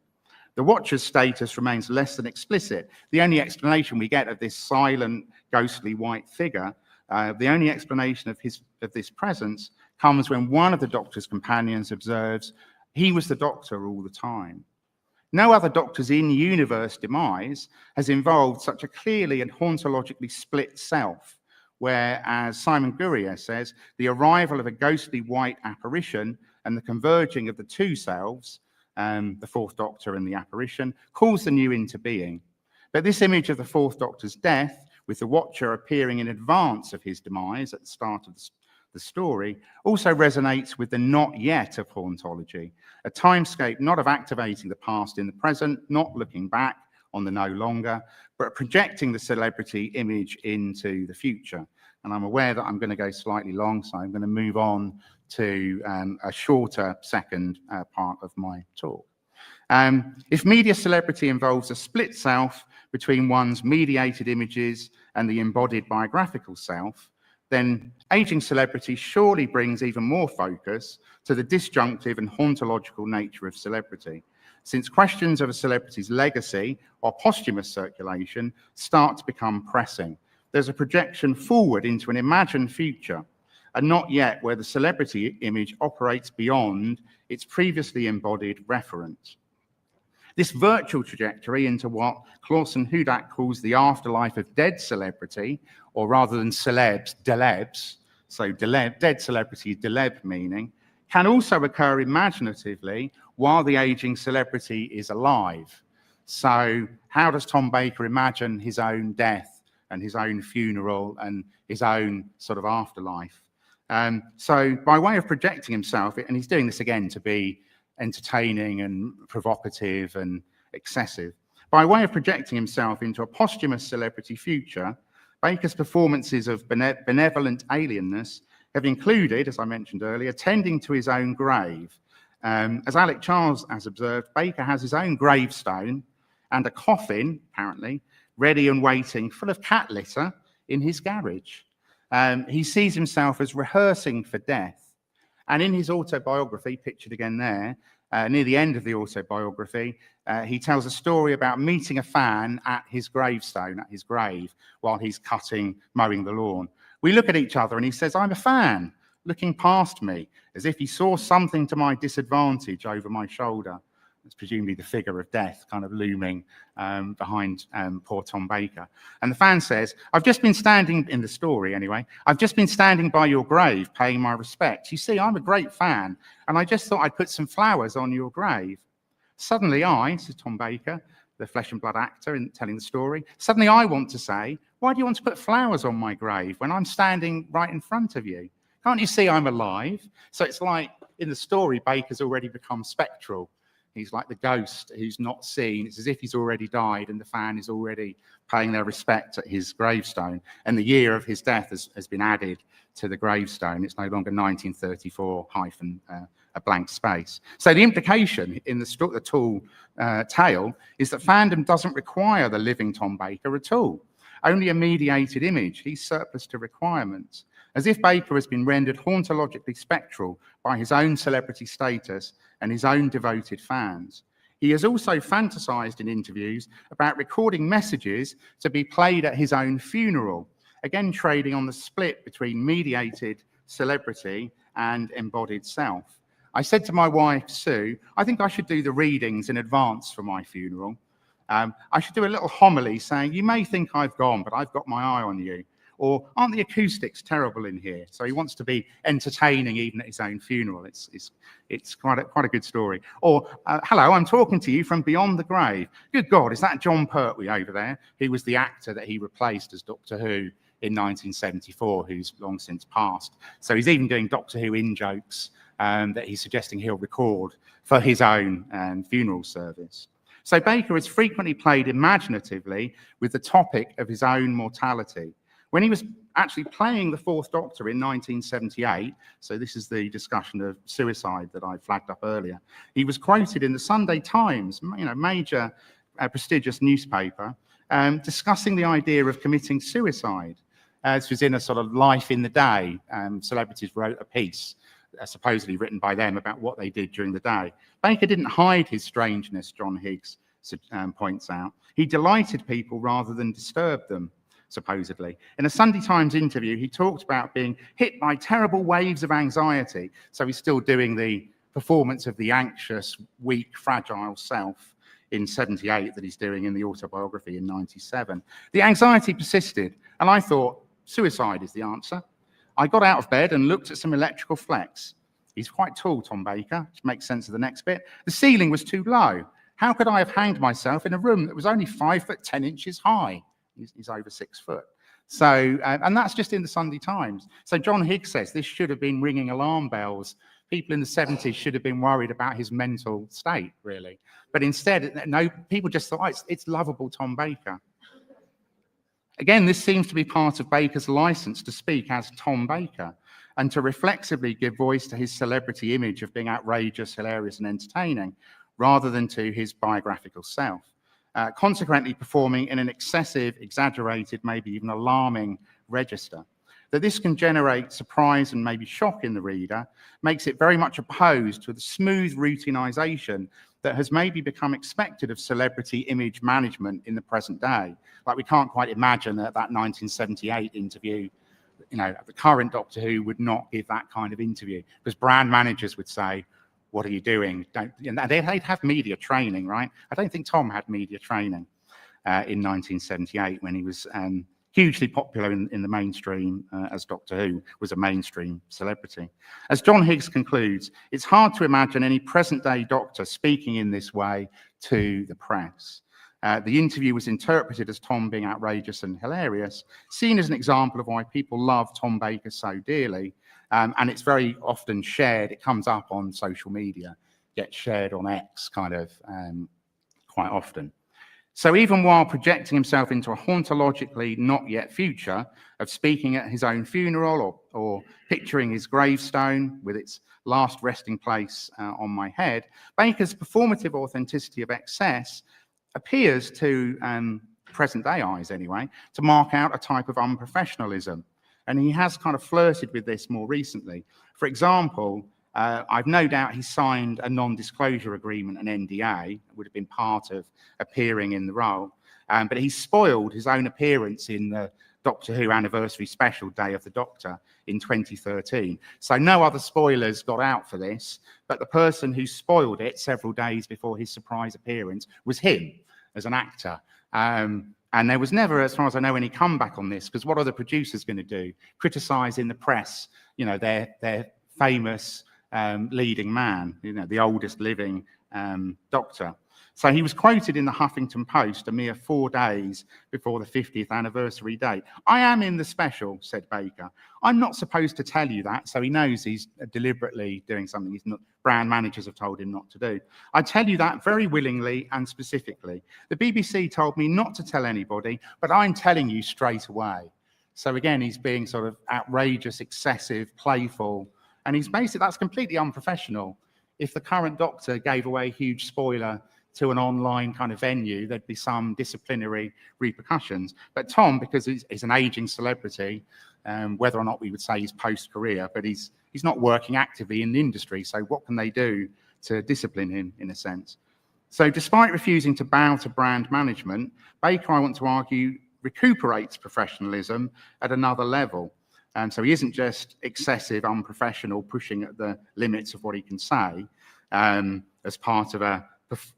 The Watcher's status remains less than explicit. The only explanation we get of this silent, ghostly white figure, the only explanation of this presence comes when one of the Doctor's companions observes, he was the Doctor all the time. No other Doctor's in-universe demise has involved such a clearly and hauntologically split self, where, as Simon Gurrier says, the arrival of a ghostly white apparition and the converging of the two selves, the fourth Doctor and the apparition, calls the new into being. But this image of the fourth Doctor's death, with the Watcher appearing in advance of his demise at the start of the story, also resonates with the not yet of hauntology, a timescape not of activating the past in the present, not looking back on the no longer, but projecting the celebrity image into the future. And I'm aware that I'm going to go slightly long, so I'm going to move on to a shorter second part of my talk. If media celebrity involves a split self between one's mediated images and the embodied biographical self, then aging celebrity surely brings even more focus to the disjunctive and hauntological nature of celebrity, since questions of a celebrity's legacy or posthumous circulation start to become pressing. There's a projection forward into an imagined future, and not yet where the celebrity image operates beyond its previously embodied referent. This virtual trajectory into what Clausen Hudak calls the afterlife of dead celebrity, or rather than celebs, delebs, so dead celebrity, deleb meaning, can also occur imaginatively while the aging celebrity is alive. So how does Tom Baker imagine his own death and his own funeral and his own sort of afterlife? So by way of projecting himself, and he's doing this again to be entertaining and provocative and excessive, by way of projecting himself into a posthumous celebrity future, Baker's performances of benevolent alienness have included, as I mentioned earlier, tending to his own grave. As Alec Charles has observed, Baker has his own gravestone and a coffin, apparently, ready and waiting, full of cat litter in his garage. He sees himself as rehearsing for death. And in his autobiography, pictured again there, near the end of the autobiography, he tells a story about meeting a fan at his gravestone, at his grave, while he's mowing the lawn. We look at each other and he says, "I'm a fan," looking past me, as if he saw something to my disadvantage over my shoulder. It's presumably the figure of death kind of looming behind poor Tom Baker. And the fan says, I've just been standing, in the story anyway, I've just been standing by your grave paying my respects. You see, I'm a great fan, and I just thought I'd put some flowers on your grave. Suddenly says Tom Baker, the flesh and blood actor telling the story, suddenly I want to say, why do you want to put flowers on my grave when I'm standing right in front of you? Can't you see I'm alive? So it's like in the story, Baker's already become spectral. He's like the ghost who's not seen. It's as if he's already died and the fan is already paying their respect at his gravestone. And the year of his death has been added to the gravestone. It's no longer 1934 hyphen a blank space. So the implication in the tall tale is that fandom doesn't require the living Tom Baker at all. Only a mediated image. He's surplus to requirements. As if Baker has been rendered hauntologically spectral by his own celebrity status and his own devoted fans. He has also fantasized in interviews about recording messages to be played at his own funeral, again trading on the split between mediated celebrity and embodied self. I said to my wife, Sue, I think I should do the readings in advance for my funeral. I should do a little homily saying, you may think I've gone, but I've got my eye on you. Or aren't the acoustics terrible in here? So he wants to be entertaining even at his own funeral. It's quite a good story. Or hello, I'm talking to you from beyond the grave. Good God, is that John Pertwee over there? He was the actor that he replaced as Doctor Who in 1974, who's long since passed. So he's even doing Doctor Who in-jokes that he's suggesting he'll record for his own funeral service. So Baker has frequently played imaginatively with the topic of his own mortality. When he was actually playing the Fourth Doctor in 1978, so this is the discussion of suicide that I flagged up earlier, he was quoted in the Sunday Times, major prestigious newspaper, discussing the idea of committing suicide. This was in a sort of Life in the Day. Celebrities wrote a piece, supposedly written by them, about what they did during the day. Baker didn't hide his strangeness, John Higgs points out. He delighted people rather than disturbed them, supposedly. In a Sunday Times interview, he talked about being hit by terrible waves of anxiety. So he's still doing the performance of the anxious, weak, fragile self in 78 that he's doing in the autobiography in 97. The anxiety persisted, and I thought, suicide is the answer. I got out of bed and looked at some electrical flex. He's quite tall, Tom Baker, which makes sense of the next bit. The ceiling was too low. How could I have hanged myself in a room that was only 5 foot 10 inches high? He's over 6 foot. So, and that's just in the Sunday Times. So John Higgs says this should have been ringing alarm bells. People in the 70s should have been worried about his mental state, really. But instead, no, people just thought, oh, it's lovable Tom Baker. Again, this seems to be part of Baker's license to speak as Tom Baker and to reflexively give voice to his celebrity image of being outrageous, hilarious, and entertaining, rather than to his biographical self. Consequently performing in an excessive, exaggerated, maybe even alarming register. That this can generate surprise and maybe shock in the reader makes it very much opposed to the smooth routinization that has maybe become expected of celebrity image management in the present day. Like, we can't quite imagine that 1978 interview, the current Doctor Who would not give that kind of interview, because brand managers would say, what are you doing? They'd have media training, right? I don't think Tom had media training in 1978 when he was hugely popular in the mainstream as Doctor Who was a mainstream celebrity. As John Higgs concludes, it's hard to imagine any present-day Doctor speaking in this way to the press. The interview was interpreted as Tom being outrageous and hilarious, seen as an example of why people love Tom Baker so dearly, and it's very often shared. It comes up on social media, gets shared on X kind of quite often. So even while projecting himself into a hauntologically not yet future of speaking at his own funeral or picturing his gravestone with its last resting place on my head, Baker's performative authenticity of excess appears to, present day eyes anyway, to mark out a type of unprofessionalism. And he has kind of flirted with this more recently. For example, I've no doubt he signed a non-disclosure agreement, an NDA, would have been part of appearing in the role. But he spoiled his own appearance in the Doctor Who anniversary special Day of the Doctor in 2013. So no other spoilers got out for this, but the person who spoiled it several days before his surprise appearance was him as an actor. And there was never, as far as I know, any comeback on this, because what are the producers going to do? Criticise in the press, you know, their famous leading man, you know, the oldest living Doctor. So he was quoted in the Huffington Post a mere 4 days before the 50th anniversary date. "I am in the special," said Baker. "I'm not supposed to tell you that," so he knows he's deliberately doing something he's not, brand managers have told him not to do. "I tell you that very willingly and specifically. The BBC told me not to tell anybody, but I'm telling you straight away." So again, he's being sort of outrageous, excessive, playful, and he's basically, that's completely unprofessional. If the current Doctor gave away a huge spoiler to an online kind of venue, there'd be some disciplinary repercussions. But Tom, because he's an aging celebrity, whether or not we would say he's post-career, but he's not working actively in the industry, so what can they do to discipline him, in a sense? So despite refusing to bow to brand management, Baker, I want to argue, recuperates professionalism at another level. So he isn't just excessive, unprofessional, pushing at the limits of what he can say as part of a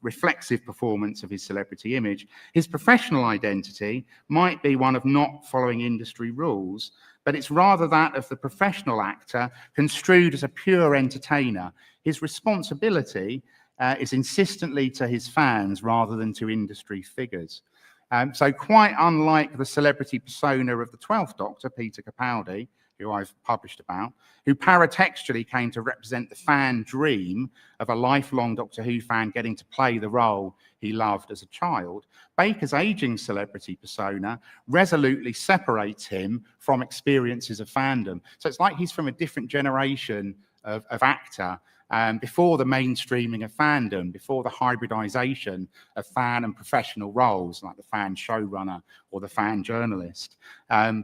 reflexive performance of his celebrity image. His professional identity might be one of not following industry rules, but it's rather that of the professional actor construed as a pure entertainer. His responsibility is insistently to his fans rather than to industry figures. So quite unlike the celebrity persona of the 12th Doctor, Peter Capaldi, who I've published about, who paratextually came to represent the fan dream of a lifelong Doctor Who fan getting to play the role he loved as a child, Baker's aging celebrity persona resolutely separates him from experiences of fandom. So it's like he's from a different generation of actor, before the mainstreaming of fandom, before the hybridization of fan and professional roles, like the fan showrunner or the fan journalist.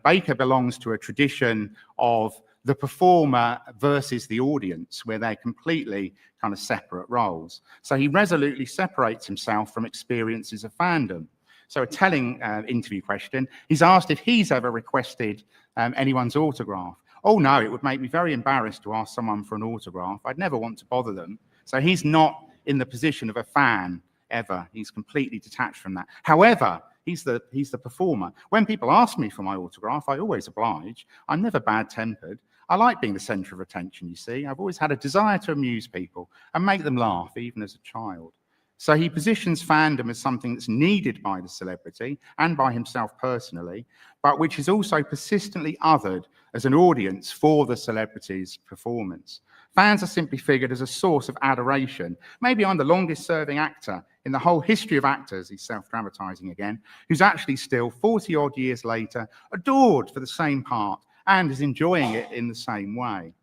Baker belongs to a tradition of the performer versus the audience, where they're completely kind of separate roles. So he resolutely separates himself from experiences of fandom. So a telling interview question, he's asked if he's ever requested anyone's autograph. "Oh no, it would make me very embarrassed to ask someone for an autograph. I'd never want to bother them." So he's not in the position of a fan ever. He's completely detached from that. However, he's the performer. When people ask me for my autograph, I always oblige. I'm never bad-tempered. I like being the centre of attention, you see. I've always had a desire to amuse people and make them laugh, even as a child. So he positions fandom as something that's needed by the celebrity and by himself personally, but which is also persistently othered as an audience for the celebrity's performance. Fans are simply figured as a source of adoration. Maybe I'm the longest serving actor in the whole history of actors, he's self-dramatising again, who's actually still 40 odd years later adored for the same part and is enjoying it in the same way.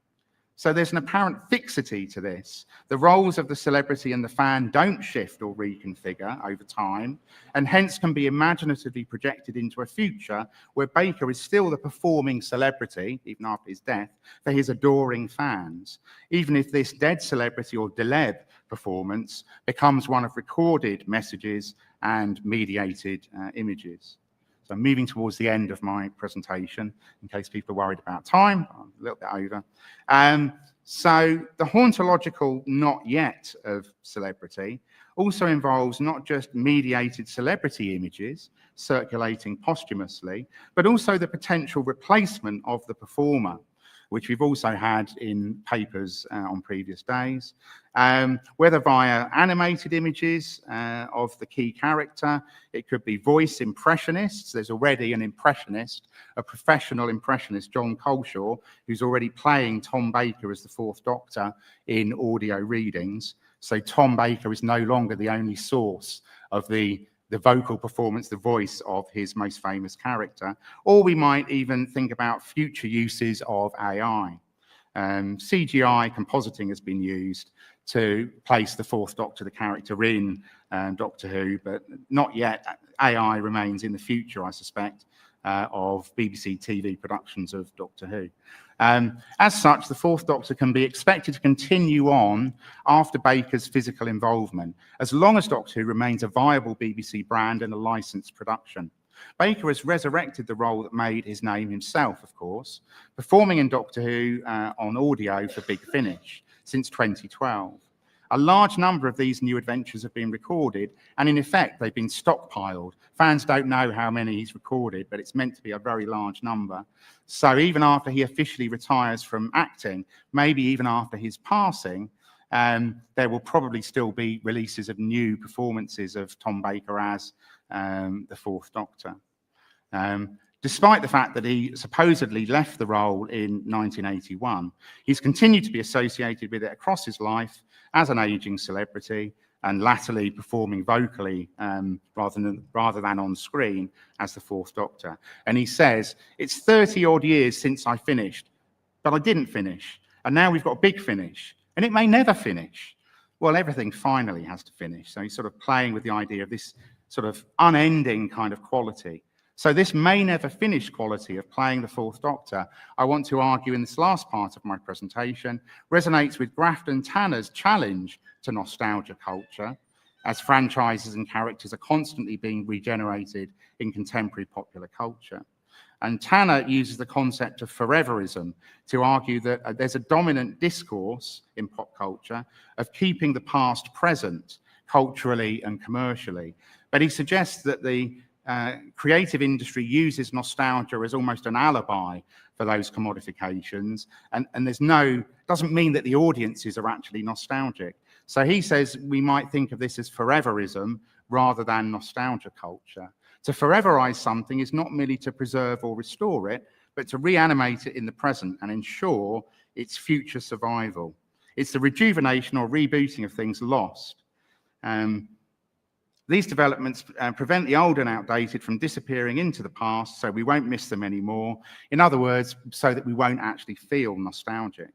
So there's an apparent fixity to this. The roles of the celebrity and the fan don't shift or reconfigure over time, and hence can be imaginatively projected into a future where Baker is still the performing celebrity, even after his death, for his adoring fans, even if this dead celebrity or deleb performance becomes one of recorded messages and mediated images. So I'm moving towards the end of my presentation, in case people are worried about time. I'm a little bit over. So the hauntological not yet of celebrity also involves not just mediated celebrity images circulating posthumously, but also the potential replacement of the performer, which we've also had in papers on previous days, whether via animated images of the key character. It could be voice impressionists. There's already an impressionist, a professional impressionist, John Coleshaw, who's already playing Tom Baker as the 4th Doctor in audio readings. So Tom Baker is no longer the only source of the vocal performance, the voice of his most famous character. Or we might even think about future uses of AI. CGI compositing has been used to place the 4th Doctor, the character, in Doctor Who, but not yet. AI remains in the future, I suspect, of BBC TV productions of Doctor Who. As such, the 4th Doctor can be expected to continue on after Baker's physical involvement, as long as Doctor Who remains a viable BBC brand and a licensed production. Baker has resurrected the role that made his name himself, of course, performing in Doctor Who on audio for Big Finish since 2012. A large number of these new adventures have been recorded, and in effect, they've been stockpiled. Fans don't know how many he's recorded, but it's meant to be a very large number. So even after he officially retires from acting, maybe even after his passing, there will probably still be releases of new performances of Tom Baker as the Fourth Doctor. Despite the fact that he supposedly left the role in 1981, he's continued to be associated with it across his life as an aging celebrity and latterly performing vocally rather than on screen as the Fourth Doctor. And he says, it's 30 odd years since I finished, but I didn't finish. And now we've got a big finish, and it may never finish. Well, everything finally has to finish. So he's sort of playing with the idea of this sort of unending kind of quality. So this may never finish quality of playing the Fourth Doctor, I want to argue in this last part of my presentation, resonates with Grafton Tanner's challenge to nostalgia culture, as franchises and characters are constantly being regenerated in contemporary popular culture. And Tanner uses the concept of Foreverism to argue that there's a dominant discourse in pop culture of keeping the past present culturally and commercially. But he suggests that the creative industry uses nostalgia as almost an alibi for those commodifications, and doesn't mean that the audiences are actually nostalgic. So he says we might think of this as foreverism rather than nostalgia culture. To foreverize something is not merely to preserve or restore it, but to reanimate it in the present and ensure its future survival. It's the rejuvenation or rebooting of things lost. These developments prevent the old and outdated from disappearing into the past, so we won't miss them anymore. In other words, so that we won't actually feel nostalgic.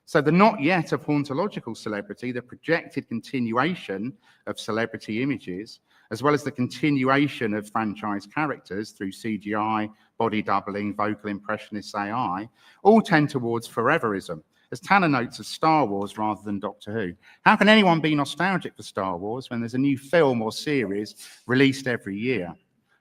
So the not yet of hauntological celebrity, the projected continuation of celebrity images, as well as the continuation of franchise characters through CGI, body doubling, vocal impressionists, AI, all tend towards foreverism, as Tanner notes, of Star Wars rather than Doctor Who. How can anyone be nostalgic for Star Wars when there's a new film or series released every year?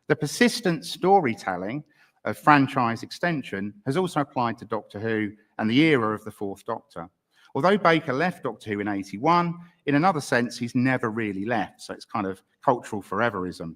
The persistent storytelling of franchise extension has also applied to Doctor Who and the era of the Fourth Doctor. Although Baker left Doctor Who in 81, in another sense, he's never really left, so it's kind of cultural foreverism.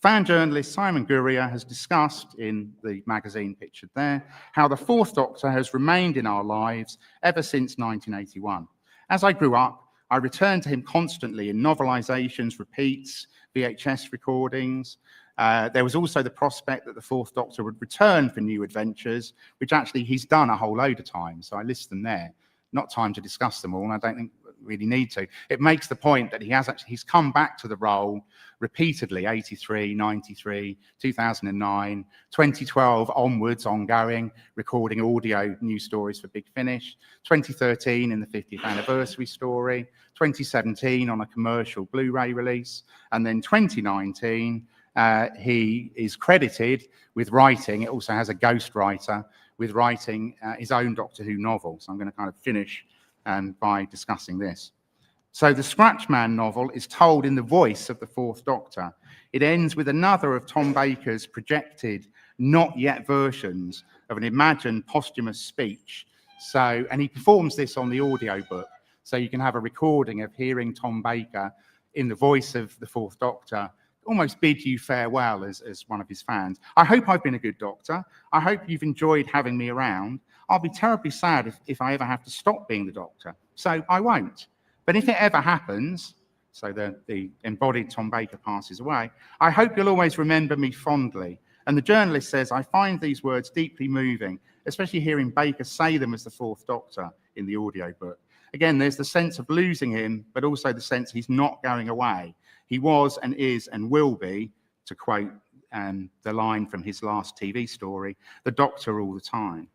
Fan journalist Simon Gurria has discussed, in the magazine pictured there, how the Fourth Doctor has remained in our lives ever since 1981. As I grew up, I returned to him constantly in novelizations, repeats, VHS recordings. There was also the prospect that the Fourth Doctor would return for new adventures, which actually he's done a whole load of times, so I list them there. Not time to discuss them all, and I don't think we really need to. It makes the point that he's come back to the role repeatedly, 83, 93, 2009, 2012 onwards, ongoing, recording audio news stories for Big Finish, 2013 in the 50th anniversary story, 2017 on a commercial Blu-ray release, and then 2019, he is credited with writing, it also has a ghostwriter, with writing his own Doctor Who novel. So I'm going to kind of finish by discussing this. So the Scratchman novel is told in the voice of the Fourth Doctor. It ends with another of Tom Baker's projected, not yet versions of an imagined posthumous speech. So, and he performs this on the audiobook. So you can have a recording of hearing Tom Baker in the voice of the Fourth Doctor almost bid you farewell as one of his fans. I hope I've been a good doctor. I hope you've enjoyed having me around. I'll be terribly sad if I ever have to stop being the Doctor. So I won't. But if it ever happens, so the embodied Tom Baker passes away, I hope you'll always remember me fondly. And the journalist says, I find these words deeply moving, especially hearing Baker say them as the Fourth Doctor in the audiobook. Again, there's the sense of losing him, but also the sense he's not going away. He was and is and will be, to quote the line from his last TV story, the Doctor all the time.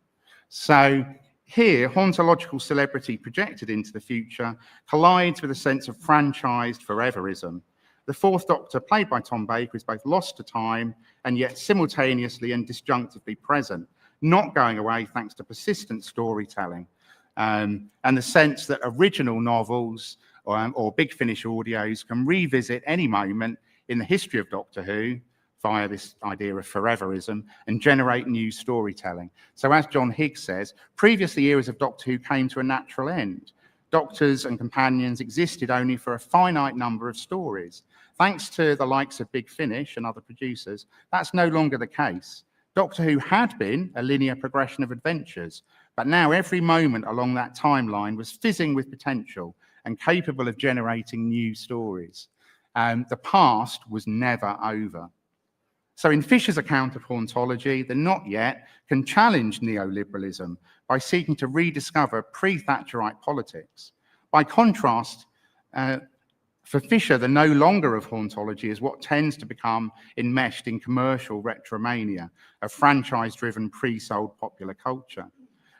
So here, hauntological celebrity projected into the future collides with a sense of franchised foreverism. The Fourth Doctor, played by Tom Baker, is both lost to time and yet simultaneously and disjunctively present, not going away thanks to persistent storytelling. And the sense that original novels or Big Finish audios can revisit any moment in the history of Doctor Who, via this idea of foreverism and generate new storytelling. So as John Higgs says, previously eras of Doctor Who came to a natural end. Doctors and companions existed only for a finite number of stories. Thanks to the likes of Big Finish and other producers, that's no longer the case. Doctor Who had been a linear progression of adventures, but now every moment along that timeline was fizzing with potential and capable of generating new stories. The past was never over. So in Fisher's account of hauntology, the not yet can challenge neoliberalism by seeking to rediscover pre-Thatcherite politics. By contrast, for Fisher, the no longer of hauntology is what tends to become enmeshed in commercial retromania, a franchise-driven pre-sold popular culture.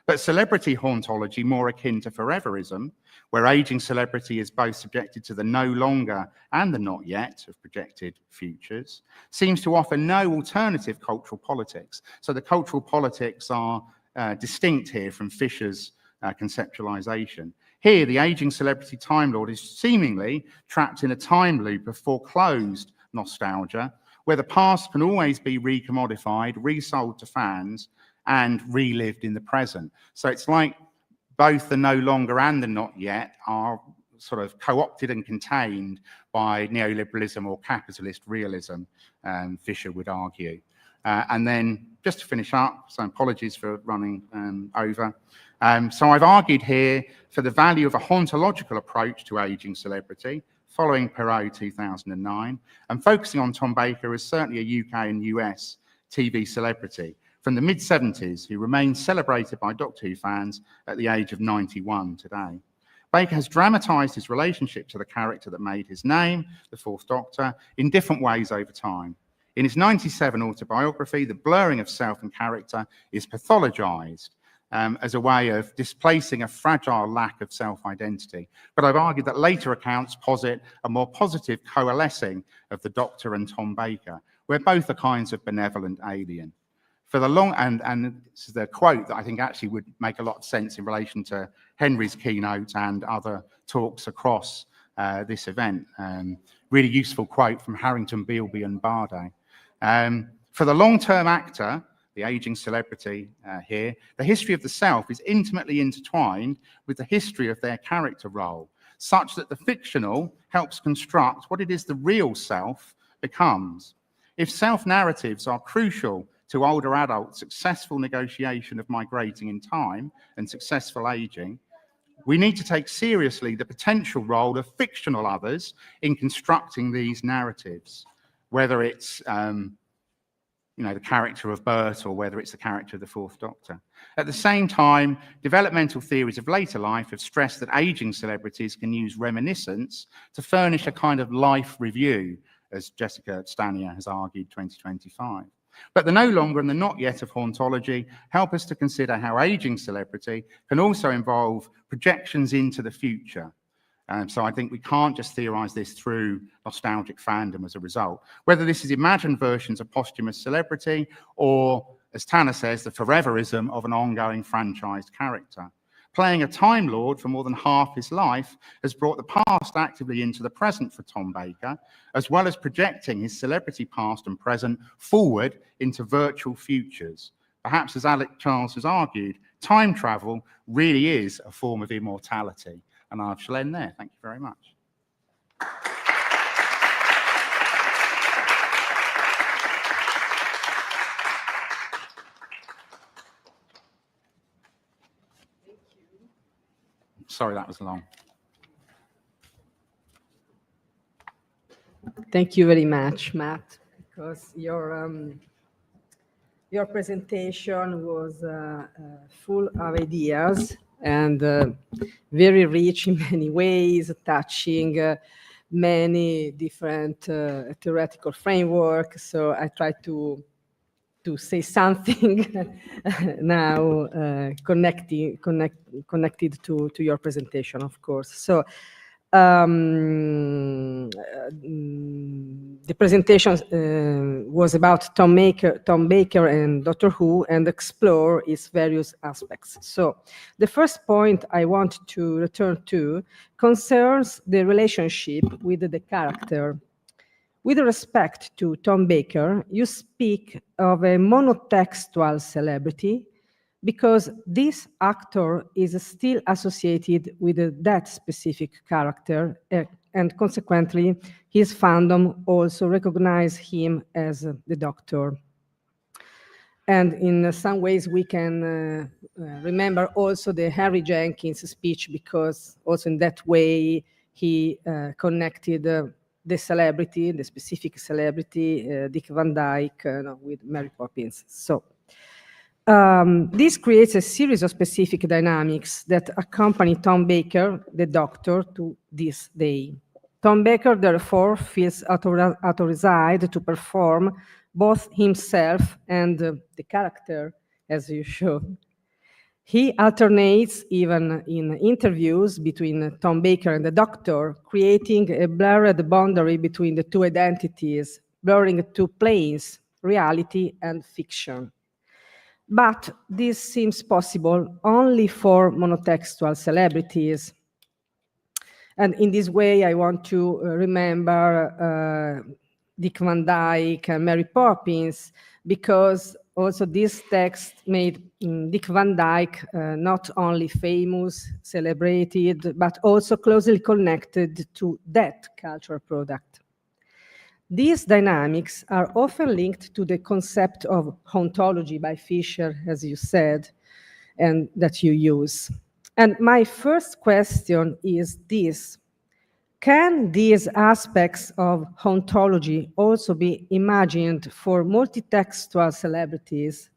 But celebrity hauntology, more akin to foreverism, where aging celebrity is both subjected to the no longer and the not yet of projected futures, seems to offer no alternative cultural politics. So the cultural politics are distinct here from Fisher's conceptualization. Here, the aging celebrity Time Lord is seemingly trapped in a time loop of foreclosed nostalgia, where the past can always be recommodified, resold to fans, and relived in the present. So it's like both the no longer and the not yet are sort of co-opted and contained by neoliberalism or capitalist realism, Fisher would argue. And then just to finish up, so apologies for running over. So I've argued here for the value of a hauntological approach to aging celebrity, following Perot 2009, and focusing on Tom Baker as certainly a UK and US TV celebrity from the mid-70s who remains celebrated by Doctor Who fans at the age of 91 today. Baker has dramatised his relationship to the character that made his name, the Fourth Doctor, in different ways over time. In his 97 autobiography, the blurring of self and character is pathologised as a way of displacing a fragile lack of self-identity. But I've argued that later accounts posit a more positive coalescing of the Doctor and Tom Baker, where both are kinds of benevolent alien. For the long, and this is the quote that I think actually would make a lot of sense in relation to Henry's keynote and other talks across this event. Really useful quote from Harrington, Beelby and Barday. For the long-term actor, the aging celebrity here, the history of the self is intimately intertwined with the history of their character role, such that the fictional helps construct what it is the real self becomes. If self-narratives are crucial to older adults' successful negotiation of migrating in time and successful aging, we need to take seriously the potential role of fictional others in constructing these narratives, whether it's the character of Bert or whether it's the character of the Fourth Doctor. At the same time, developmental theories of later life have stressed that aging celebrities can use reminiscence to furnish a kind of life review, as Jessica Stanier has argued 2025. But the no longer and the not yet of hauntology help us to consider how aging celebrity can also involve projections into the future. So I think we can't just theorise this through nostalgic fandom as a result. Whether this is imagined versions of posthumous celebrity or, as Tanner says, the foreverism of an ongoing franchised character. Playing a Time Lord for more than half his life has brought the past actively into the present for Tom Baker, as well as projecting his celebrity past and present forward into virtual futures. Perhaps, as Alec Charles has argued, time travel really is a form of immortality. And I shall end there. Thank you very much. Sorry, that was long. Thank you very much, Matt, because your presentation was full of ideas and very rich in many ways, touching many different theoretical frameworks. So I try to say something now connected to your presentation, of course. So the presentation was about Tom Baker and Doctor Who and explore its various aspects. So the first point I want to return to concerns the relationship with the character, With respect to Tom Baker, you speak of a monotextual celebrity because this actor is still associated with that specific character, and consequently, his fandom also recognizes him as the Doctor. And in some ways, we can remember also the Harry Jenkins speech, because also in that way, he connected the celebrity, the specific celebrity, Dick Van Dyke, with Mary Poppins. So this creates a series of specific dynamics that accompany Tom Baker, the Doctor, to this day. Tom Baker, therefore, feels authorized to perform both himself and the character, as you showed. He alternates, even in interviews, between Tom Baker and the Doctor, creating a blurred boundary between the two identities, blurring two planes, reality and fiction. But this seems possible only for monotextual celebrities. And in this way, I want to remember Dick Van Dyke and Mary Poppins, because also this text made Dick Van Dyke not only famous, celebrated, but also closely connected to that cultural product. These dynamics are often linked to the concept of ontology by Fisher, as you said, and that you use. And my first question is this: can these aspects of ontology also be imagined for multitextual celebrities?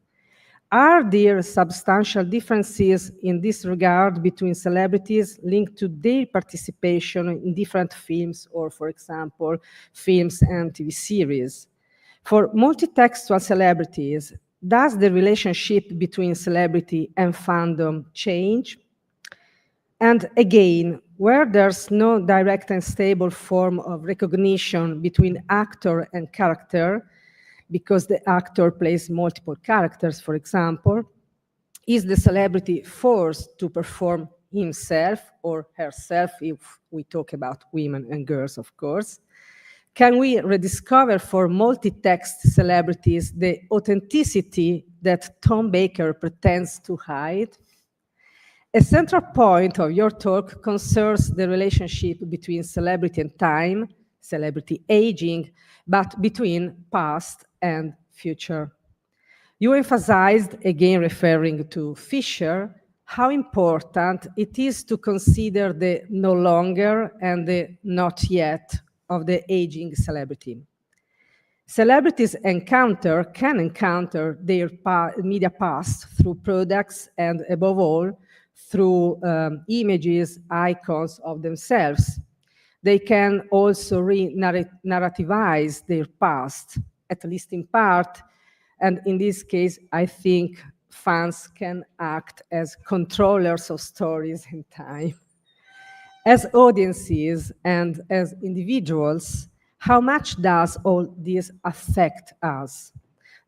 Are there substantial differences in this regard between celebrities linked to their participation in different films or, for example, films and TV series? For multitextual celebrities, does the relationship between celebrity and fandom change? And again, where there's no direct and stable form of recognition between actor and character, because the actor plays multiple characters, for example, is the celebrity forced to perform himself or herself, if we talk about women and girls, of course? Can we rediscover for multi-text celebrities the authenticity that Tom Baker pretends to hide? A central point of your talk concerns the relationship between celebrity and time, celebrity aging, but between past and future. You emphasized, again referring to Fisher, how important it is to consider the no longer and the not yet of the aging celebrity. Celebrities can encounter their media past through products and, above all, through images, icons of themselves. They can also re-narrativize their past, at least in part, and in this case, I think fans can act as controllers of stories in time. As audiences and as individuals, how much does all this affect us?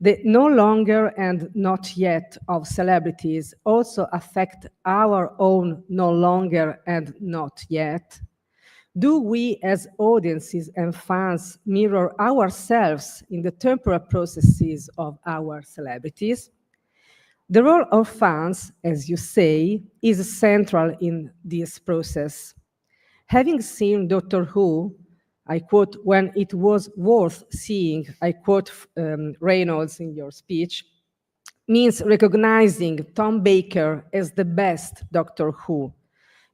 The no longer and not yet of celebrities also affect our own no longer and not yet. Do we as audiences and fans mirror ourselves in the temporal processes of our celebrities? The role of fans, as you say, is central in this process. Having seen Doctor Who, I quote, when it was worth seeing, I quote Reynolds in your speech, means recognizing Tom Baker as the best Doctor Who,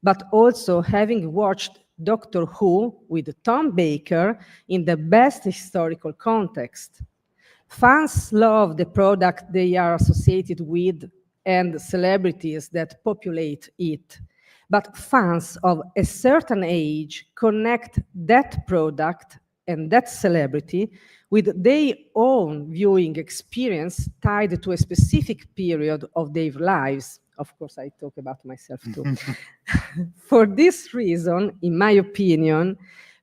but also having watched Doctor Who with Tom Baker in the best historical context. Fans love the product they are associated with and celebrities that populate it. But fans of a certain age connect that product and that celebrity with their own viewing experience tied to a specific period of their lives. Of course, I talk about myself too. For this reason, in my opinion,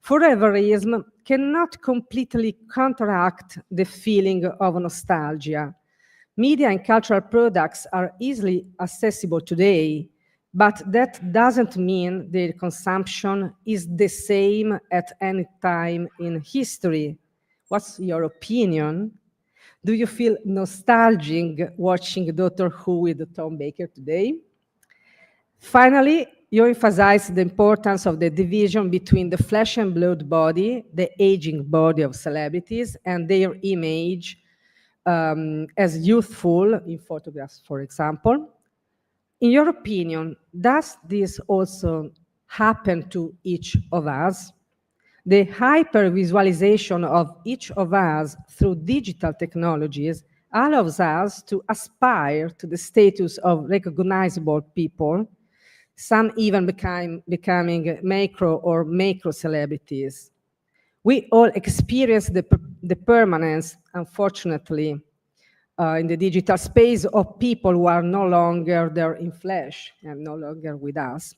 Foreverism cannot completely counteract the feeling of nostalgia. Media and cultural products are easily accessible today, but that doesn't mean their consumption is the same at any time in history. What's your opinion? Do you feel nostalgic watching Doctor Who with Tom Baker today? Finally, you emphasize the importance of the division between the flesh and blood body, the aging body of celebrities, and their image as youthful in photographs, for example. In your opinion, does this also happen to each of us? The hyper-visualization of each of us through digital technologies allows us to aspire to the status of recognizable people, some even becoming macro or macro celebrities. We all experience the permanence, unfortunately, in the digital space of people who are no longer there in flesh and no longer with us.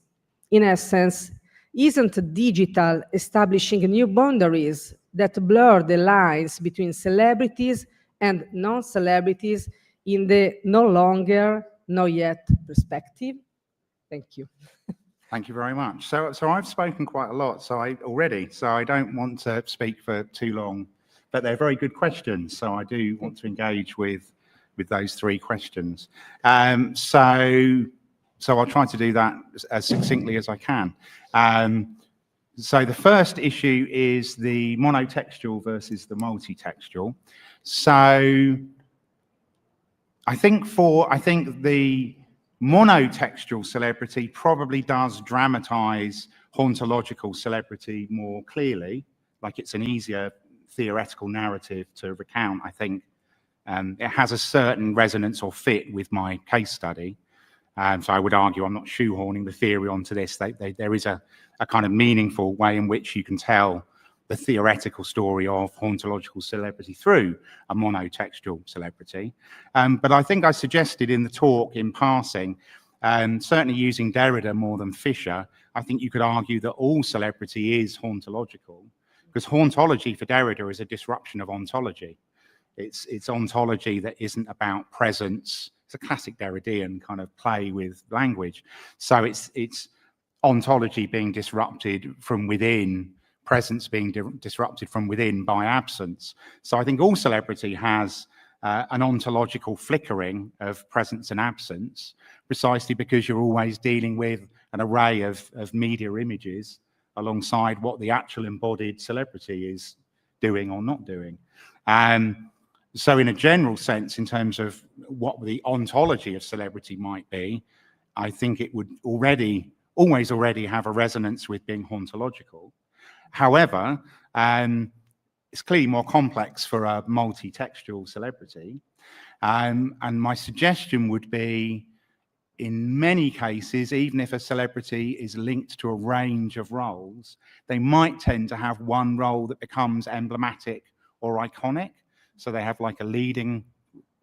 In essence, isn't digital establishing new boundaries that blur the lines between celebrities and non-celebrities in the no longer, no yet perspective? Thank you. Thank you very much. So I've spoken quite a lot so I don't want to speak for too long, but they're very good questions. So I do want to engage with those three questions. So I'll try to do that as succinctly as I can. So the first issue is the monotextual versus the multitextual. So I think the monotextual celebrity probably does dramatize hauntological celebrity more clearly, like it's an easier theoretical narrative to recount. I think it has a certain resonance or fit with my case study. So I would argue I'm not shoehorning the theory onto this. There is a kind of meaningful way in which you can tell the theoretical story of hauntological celebrity through a monotextual celebrity. But I think I suggested in the talk in passing, certainly using Derrida more than Fisher, I think you could argue that all celebrity is hauntological, because hauntology for Derrida is a disruption of ontology. It's ontology that isn't about presence. It's a classic Derridean kind of play with language. So it's ontology being disrupted from within, presence being disrupted from within by absence. So I think all celebrity has an ontological flickering of presence and absence, precisely because you're always dealing with an array of media images alongside what the actual embodied celebrity is doing or not doing. So in a general sense, in terms of what the ontology of celebrity might be, I think it would always already have a resonance with being hauntological. However, it's clearly more complex for a multi-textual celebrity. And my suggestion would be, in many cases, even if a celebrity is linked to a range of roles, they might tend to have one role that becomes emblematic or iconic. So they have like a leading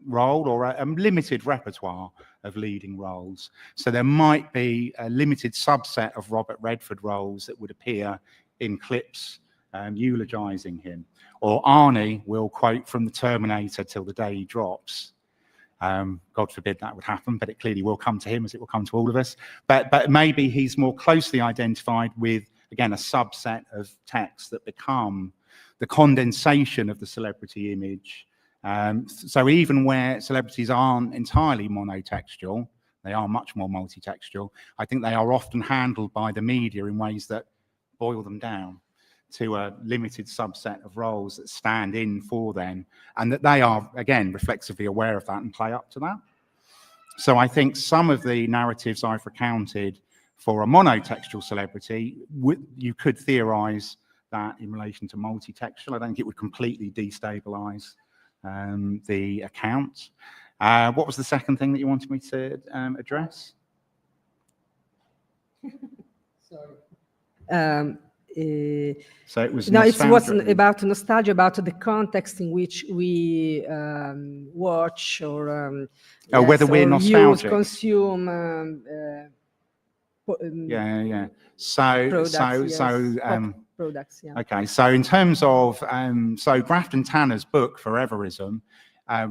role or a limited repertoire of leading roles. So there might be a limited subset of Robert Redford roles that would appear in clips eulogizing him. Or Arnie will quote from the Terminator till the day he drops. God forbid that would happen, but it clearly will come to him as it will come to all of us. But maybe he's more closely identified with, again, a subset of texts that become the condensation of the celebrity image. So even where celebrities aren't entirely monotextual, they are much more multitextual. I think they are often handled by the media in ways that boil them down to a limited subset of roles that stand in for them, and that they are, again, reflexively aware of that and play up to that. So I think some of the narratives I've recounted for a monotextual celebrity, you could theorize that in relation to multitextual. I don't think it would completely destabilize the account. What was the second thing that you wanted me to address? Sorry. So it was no, it was about nostalgia, about the context in which we watch or whether we're nostalgic, consume. Yeah. So products. Yeah. Okay. So in terms of so Grafton Tanner's book Foreverism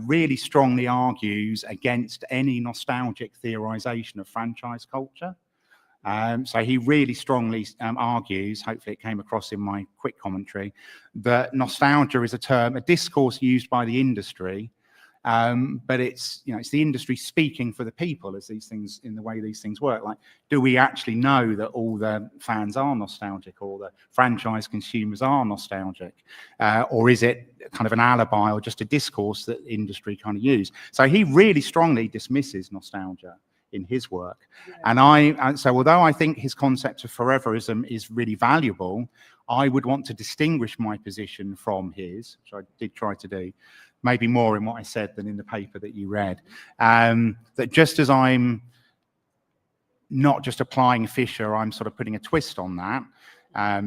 really strongly argues against any nostalgic theorization of franchise culture. So he really strongly argues, hopefully it came across in my quick commentary, that nostalgia is a discourse used by the industry, but it's the industry speaking for the people as these things, in the way these things work. Like, do we actually know that all the fans are nostalgic, or the franchise consumers are nostalgic? Or is it kind of an alibi, or just a discourse that industry kind of use? So he really strongly dismisses nostalgia in his work. And so although I think his concept of foreverism is really valuable, I would want to distinguish my position from his, which I did try to do, maybe more in what I said than in the paper that you read. That just as I'm not just applying Fisher, I'm sort of putting a twist on that,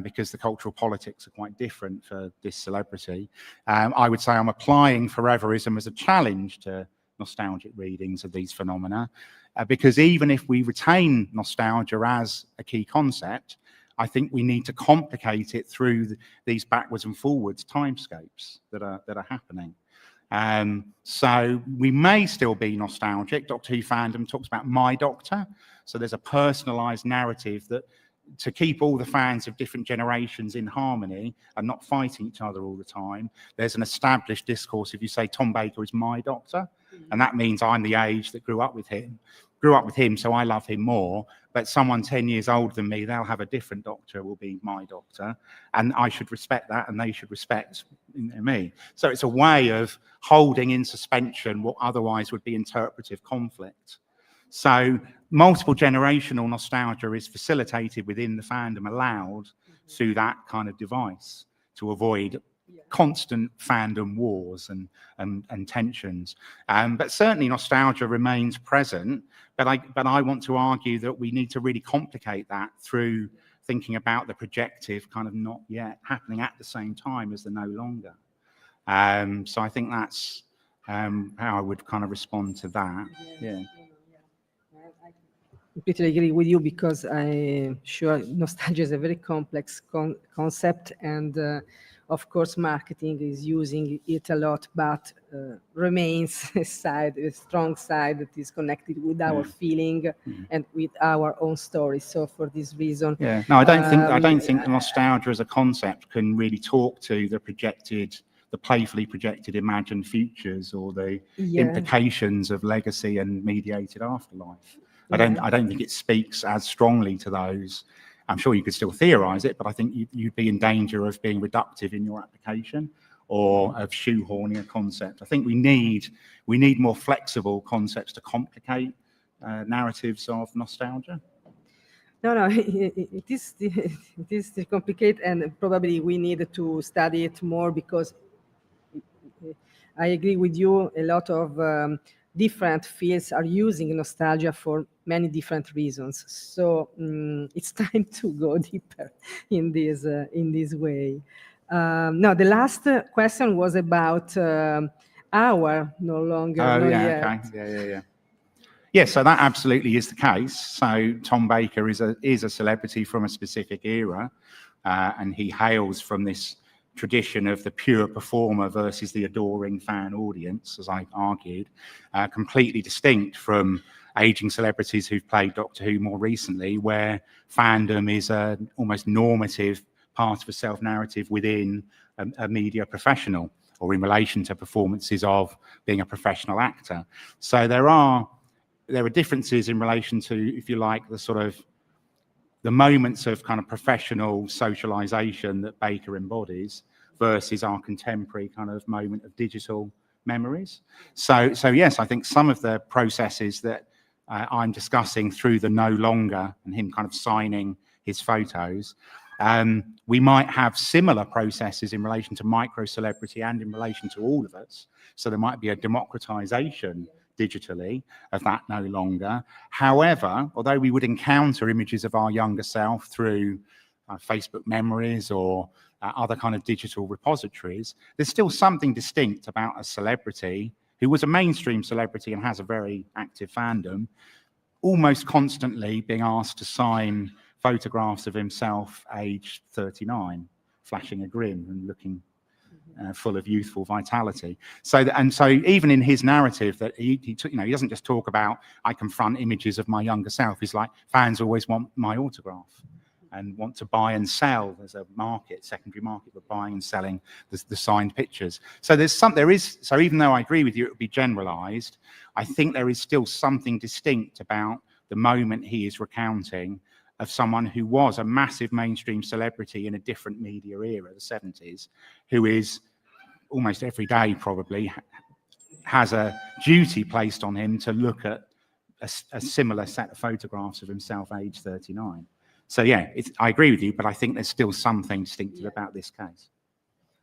because the cultural politics are quite different for this celebrity. I would say I'm applying foreverism as a challenge to nostalgic readings of these phenomena, because even if we retain nostalgia as a key concept, I think we need to complicate it through these backwards and forwards timescapes that are happening. So we may still be nostalgic. Doctor Who fandom talks about my Doctor. So there's a personalised narrative that, to keep all the fans of different generations in harmony and not fighting each other all the time, there's an established discourse. If you say Tom Baker is my Doctor, and that means I'm the age that grew up with him, so I love him more. But someone 10 years older than me, they'll have a different Doctor, will be my Doctor, and I should respect that, and they should respect me. So it's a way of holding in suspension what otherwise would be interpretive conflict. So multiple generational nostalgia is facilitated within the fandom, allowed through that kind of device, to avoid constant fandom wars and tensions. But certainly nostalgia remains present, but I want to argue that we need to really complicate that through thinking about the projective kind of not yet happening at the same time as the no longer. So I think that's how I would kind of respond to that. Yeah. Completely agree with you, because I'm sure nostalgia is a very complex concept, and of course marketing is using it a lot, but remains a strong side that is connected with our feeling and with our own story. So for this reason, no, I don't think nostalgia as a concept can really talk to the playfully projected imagined futures, or the implications of legacy and mediated afterlife. I don't think it speaks as strongly to those. I'm sure you could still theorize it, but I think you'd be in danger of being reductive in your application, or of shoehorning a concept. I think we need more flexible concepts to complicate narratives of nostalgia. No, it is complicated, and probably we need to study it more, because I agree with you. A lot of different fields are using nostalgia for many different reasons. So it's time to go deeper in this way. Now, the last question was about our no longer. Okay. Yeah, so that absolutely is the case. So Tom Baker is a celebrity from a specific era, and he hails from this tradition of the pure performer versus the adoring fan audience, as I argued, completely distinct from aging celebrities who've played Doctor Who more recently, where fandom is an almost normative part of a self-narrative within a media professional, or in relation to performances of being a professional actor. So there are differences in relation to, if you like, the moments of kind of professional socialization that Baker embodies versus our contemporary kind of moment of digital memories. So yes, I think some of the processes that I'm discussing through the no longer and him kind of signing his photos, we might have similar processes in relation to micro celebrity and in relation to all of us. So there might be a democratization digitally of that no longer. However, although we would encounter images of our younger self through Facebook memories or other kind of digital repositories, there's still something distinct about a celebrity who was a mainstream celebrity and has a very active fandom, almost constantly being asked to sign photographs of himself aged 39, flashing a grin and looking full of youthful vitality. So even in his narrative, that he doesn't just talk about, I confront images of my younger self. He's like, fans always want my autograph and want to buy and sell. There's a market, secondary market for buying and selling the signed pictures. So so even though I agree with you, it would be generalized, I think there is still something distinct about the moment he is recounting of someone who was a massive mainstream celebrity in a different media era, the 70s, who is almost every day probably has a duty placed on him to look at a similar set of photographs of himself age 39. So yeah, I agree with you, but I think there's still something distinctive about this case.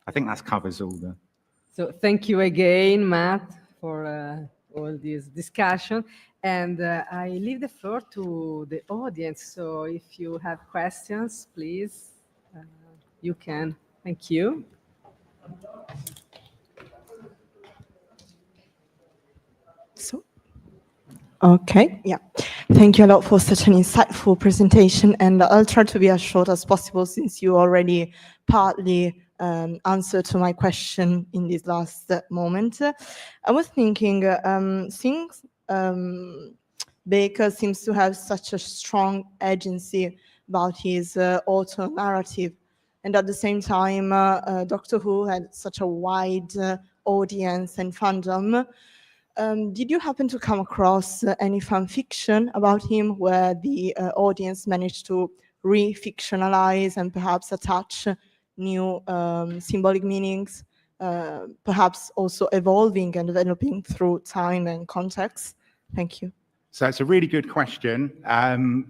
I think that covers all the... So thank you again, Matt, for all this discussion. And I leave the floor to the audience. So if you have questions, please, you can. Thank you. So, okay, yeah. Thank you a lot for such an insightful presentation. And I'll try to be as short as possible since you already partly answered to my question in this last moment. I was thinking, since Baker seems to have such a strong agency about his auto narrative, and at the same time, Doctor Who had such a wide audience and fandom. Did you happen to come across any fan fiction about him where the audience managed to re-fictionalize and perhaps attach new symbolic meanings, perhaps also evolving and developing through time and context? Thank you. So it's a really good question.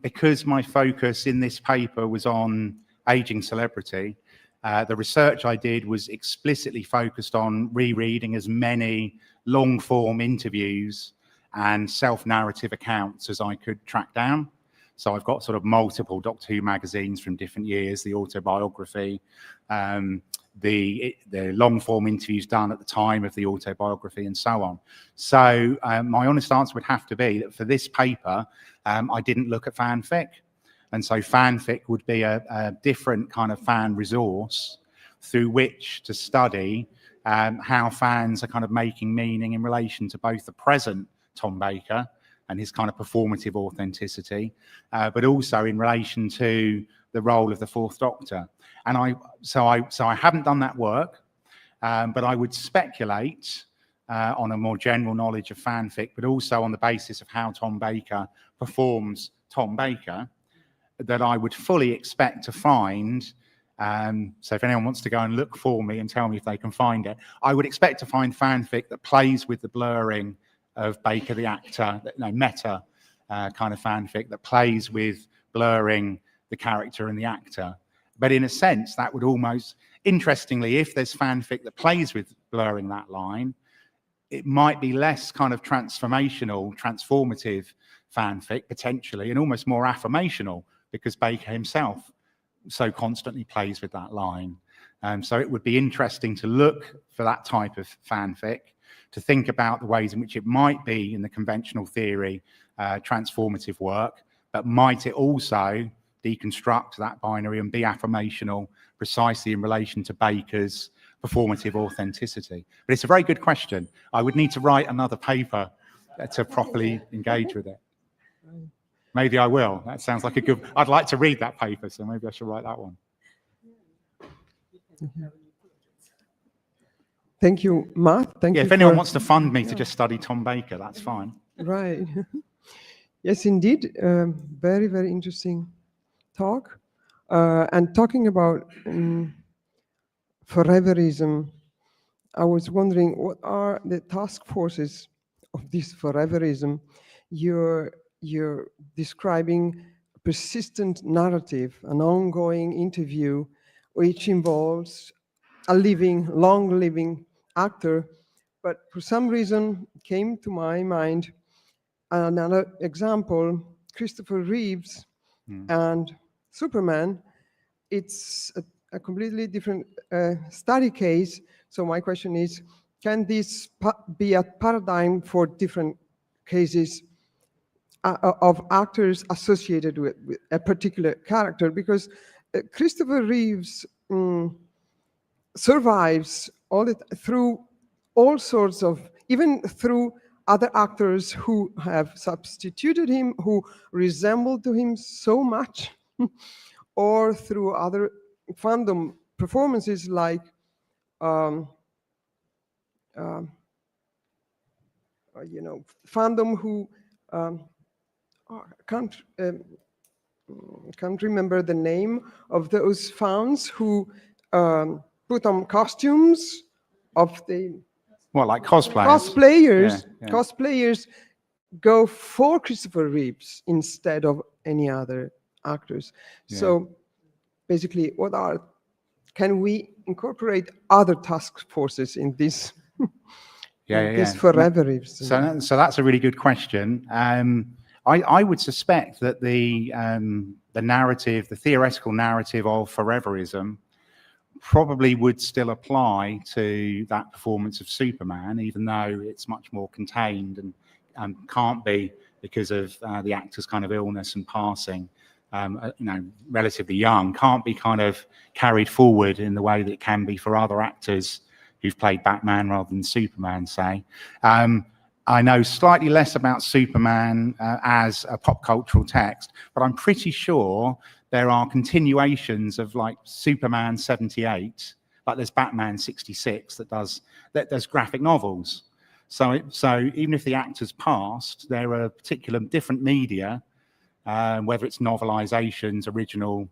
Because my focus in this paper was on aging celebrity, the research I did was explicitly focused on rereading as many long-form interviews and self-narrative accounts as I could track down. So I've got sort of multiple Doctor Who magazines from different years, the autobiography, the long-form interviews done at the time of the autobiography, and so on. So my honest answer would have to be that for this paper, I didn't look at fanfic. And so fanfic would be a different kind of fan resource through which to study how fans are kind of making meaning in relation to both the present Tom Baker and his kind of performative authenticity, but also in relation to the role of the Fourth Doctor. And I haven't done that work, but I would speculate on a more general knowledge of fanfic, but also on the basis of how Tom Baker performs Tom Baker, that I would fully expect to find, so if anyone wants to go and look for me and tell me if they can find it, I would expect to find fanfic that plays with the blurring of Baker the actor, meta kind of fanfic that plays with blurring the character and the actor. But in a sense, that would almost, interestingly, if there's fanfic that plays with blurring that line, it might be less kind of transformational, transformative fanfic, potentially, and almost more affirmational, because Baker himself so constantly plays with that line. So it would be interesting to look for that type of fanfic, to think about the ways in which it might be in the conventional theory transformative work, but might it also deconstruct that binary and be affirmational precisely in relation to Baker's performative authenticity? But it's a very good question. I would need to write another paper to properly engage with it. Maybe I will. That sounds like a good... I'd like to read that paper, so maybe I should write that one. Thank you, Matt. Thank you. If anyone wants to fund me to just study Tom Baker, that's fine. Right. Yes, indeed. Very, very interesting talk. And talking about foreverism, I was wondering, what are the task forces of this foreverism? You're describing a persistent narrative, an ongoing interview, which involves a long-living actor. But for some reason, came to my mind another example, Christopher Reeves and Superman. It's a completely different study case. So my question is, can this be a paradigm for different cases of actors associated with a particular character? Because Christopher Reeves survives through all sorts of, even through other actors who have substituted him, who resemble to him so much, or through other fandom performances like fandom who can't remember the name of those fans who put on costumes of the What, like cosplayers? cosplayers. Yeah. Cosplayers go for Christopher Reeves instead of any other actors. Yeah. So basically, can we incorporate other task forces in this? This Foreverism. So that's a really good question. I would suspect that the narrative, the theoretical narrative of Foreverism, probably would still apply to that performance of Superman, even though it's much more contained and can't be because of the actor's kind of illness and passing. Relatively young, can't be kind of carried forward in the way that it can be for other actors who've played Batman rather than Superman, say. I know slightly less about Superman as a pop cultural text, but I'm pretty sure there are continuations of like Superman 78, like there's Batman 66 there's graphic novels. So even if the actor's passed, there are particular different media, whether it's novelizations, original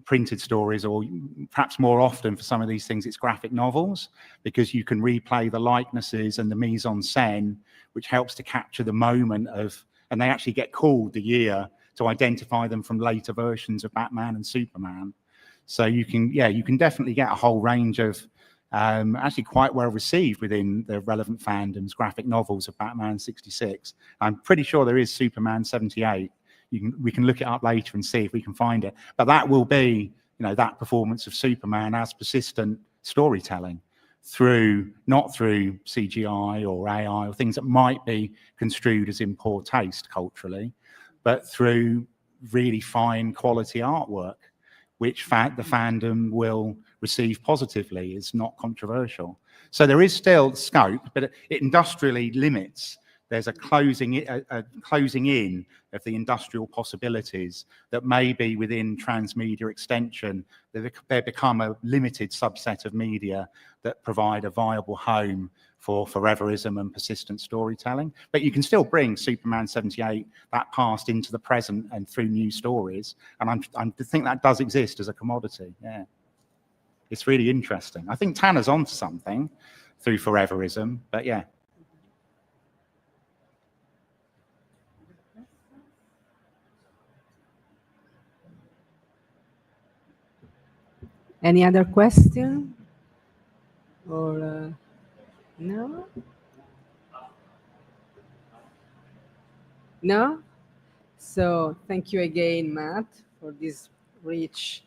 printed stories, or perhaps more often for some of these things it's graphic novels, because you can replay the likenesses and the mise en scène, which helps to capture the moment of, and they actually get called the year to identify them from later versions of Batman and Superman. So you can definitely get a whole range of actually quite well received within the relevant fandoms graphic novels of Batman 66. I'm pretty sure there is Superman 78. We can look it up later and see if we can find it. But that will be, that performance of Superman as persistent storytelling not through CGI or AI or things that might be construed as in poor taste culturally, but through really fine quality artwork, which the fandom will receive positively. Is not controversial. So there is still scope, but it industrially limits. There's a closing in of the industrial possibilities that may be within transmedia extension. They become a limited subset of media that provide a viable home for Foreverism and persistent storytelling. But you can still bring Superman 78, that past, into the present and through new stories. And I think that does exist as a commodity. Yeah, it's really interesting. I think Tanner's onto something through Foreverism, but yeah. Any other question? Or no? No? So thank you again, Matt, for this rich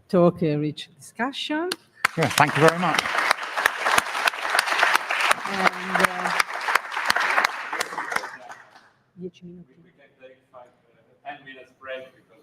talk, a rich discussion. Yeah, thank you very much. And 10 minuti. We can take 10 minutes break because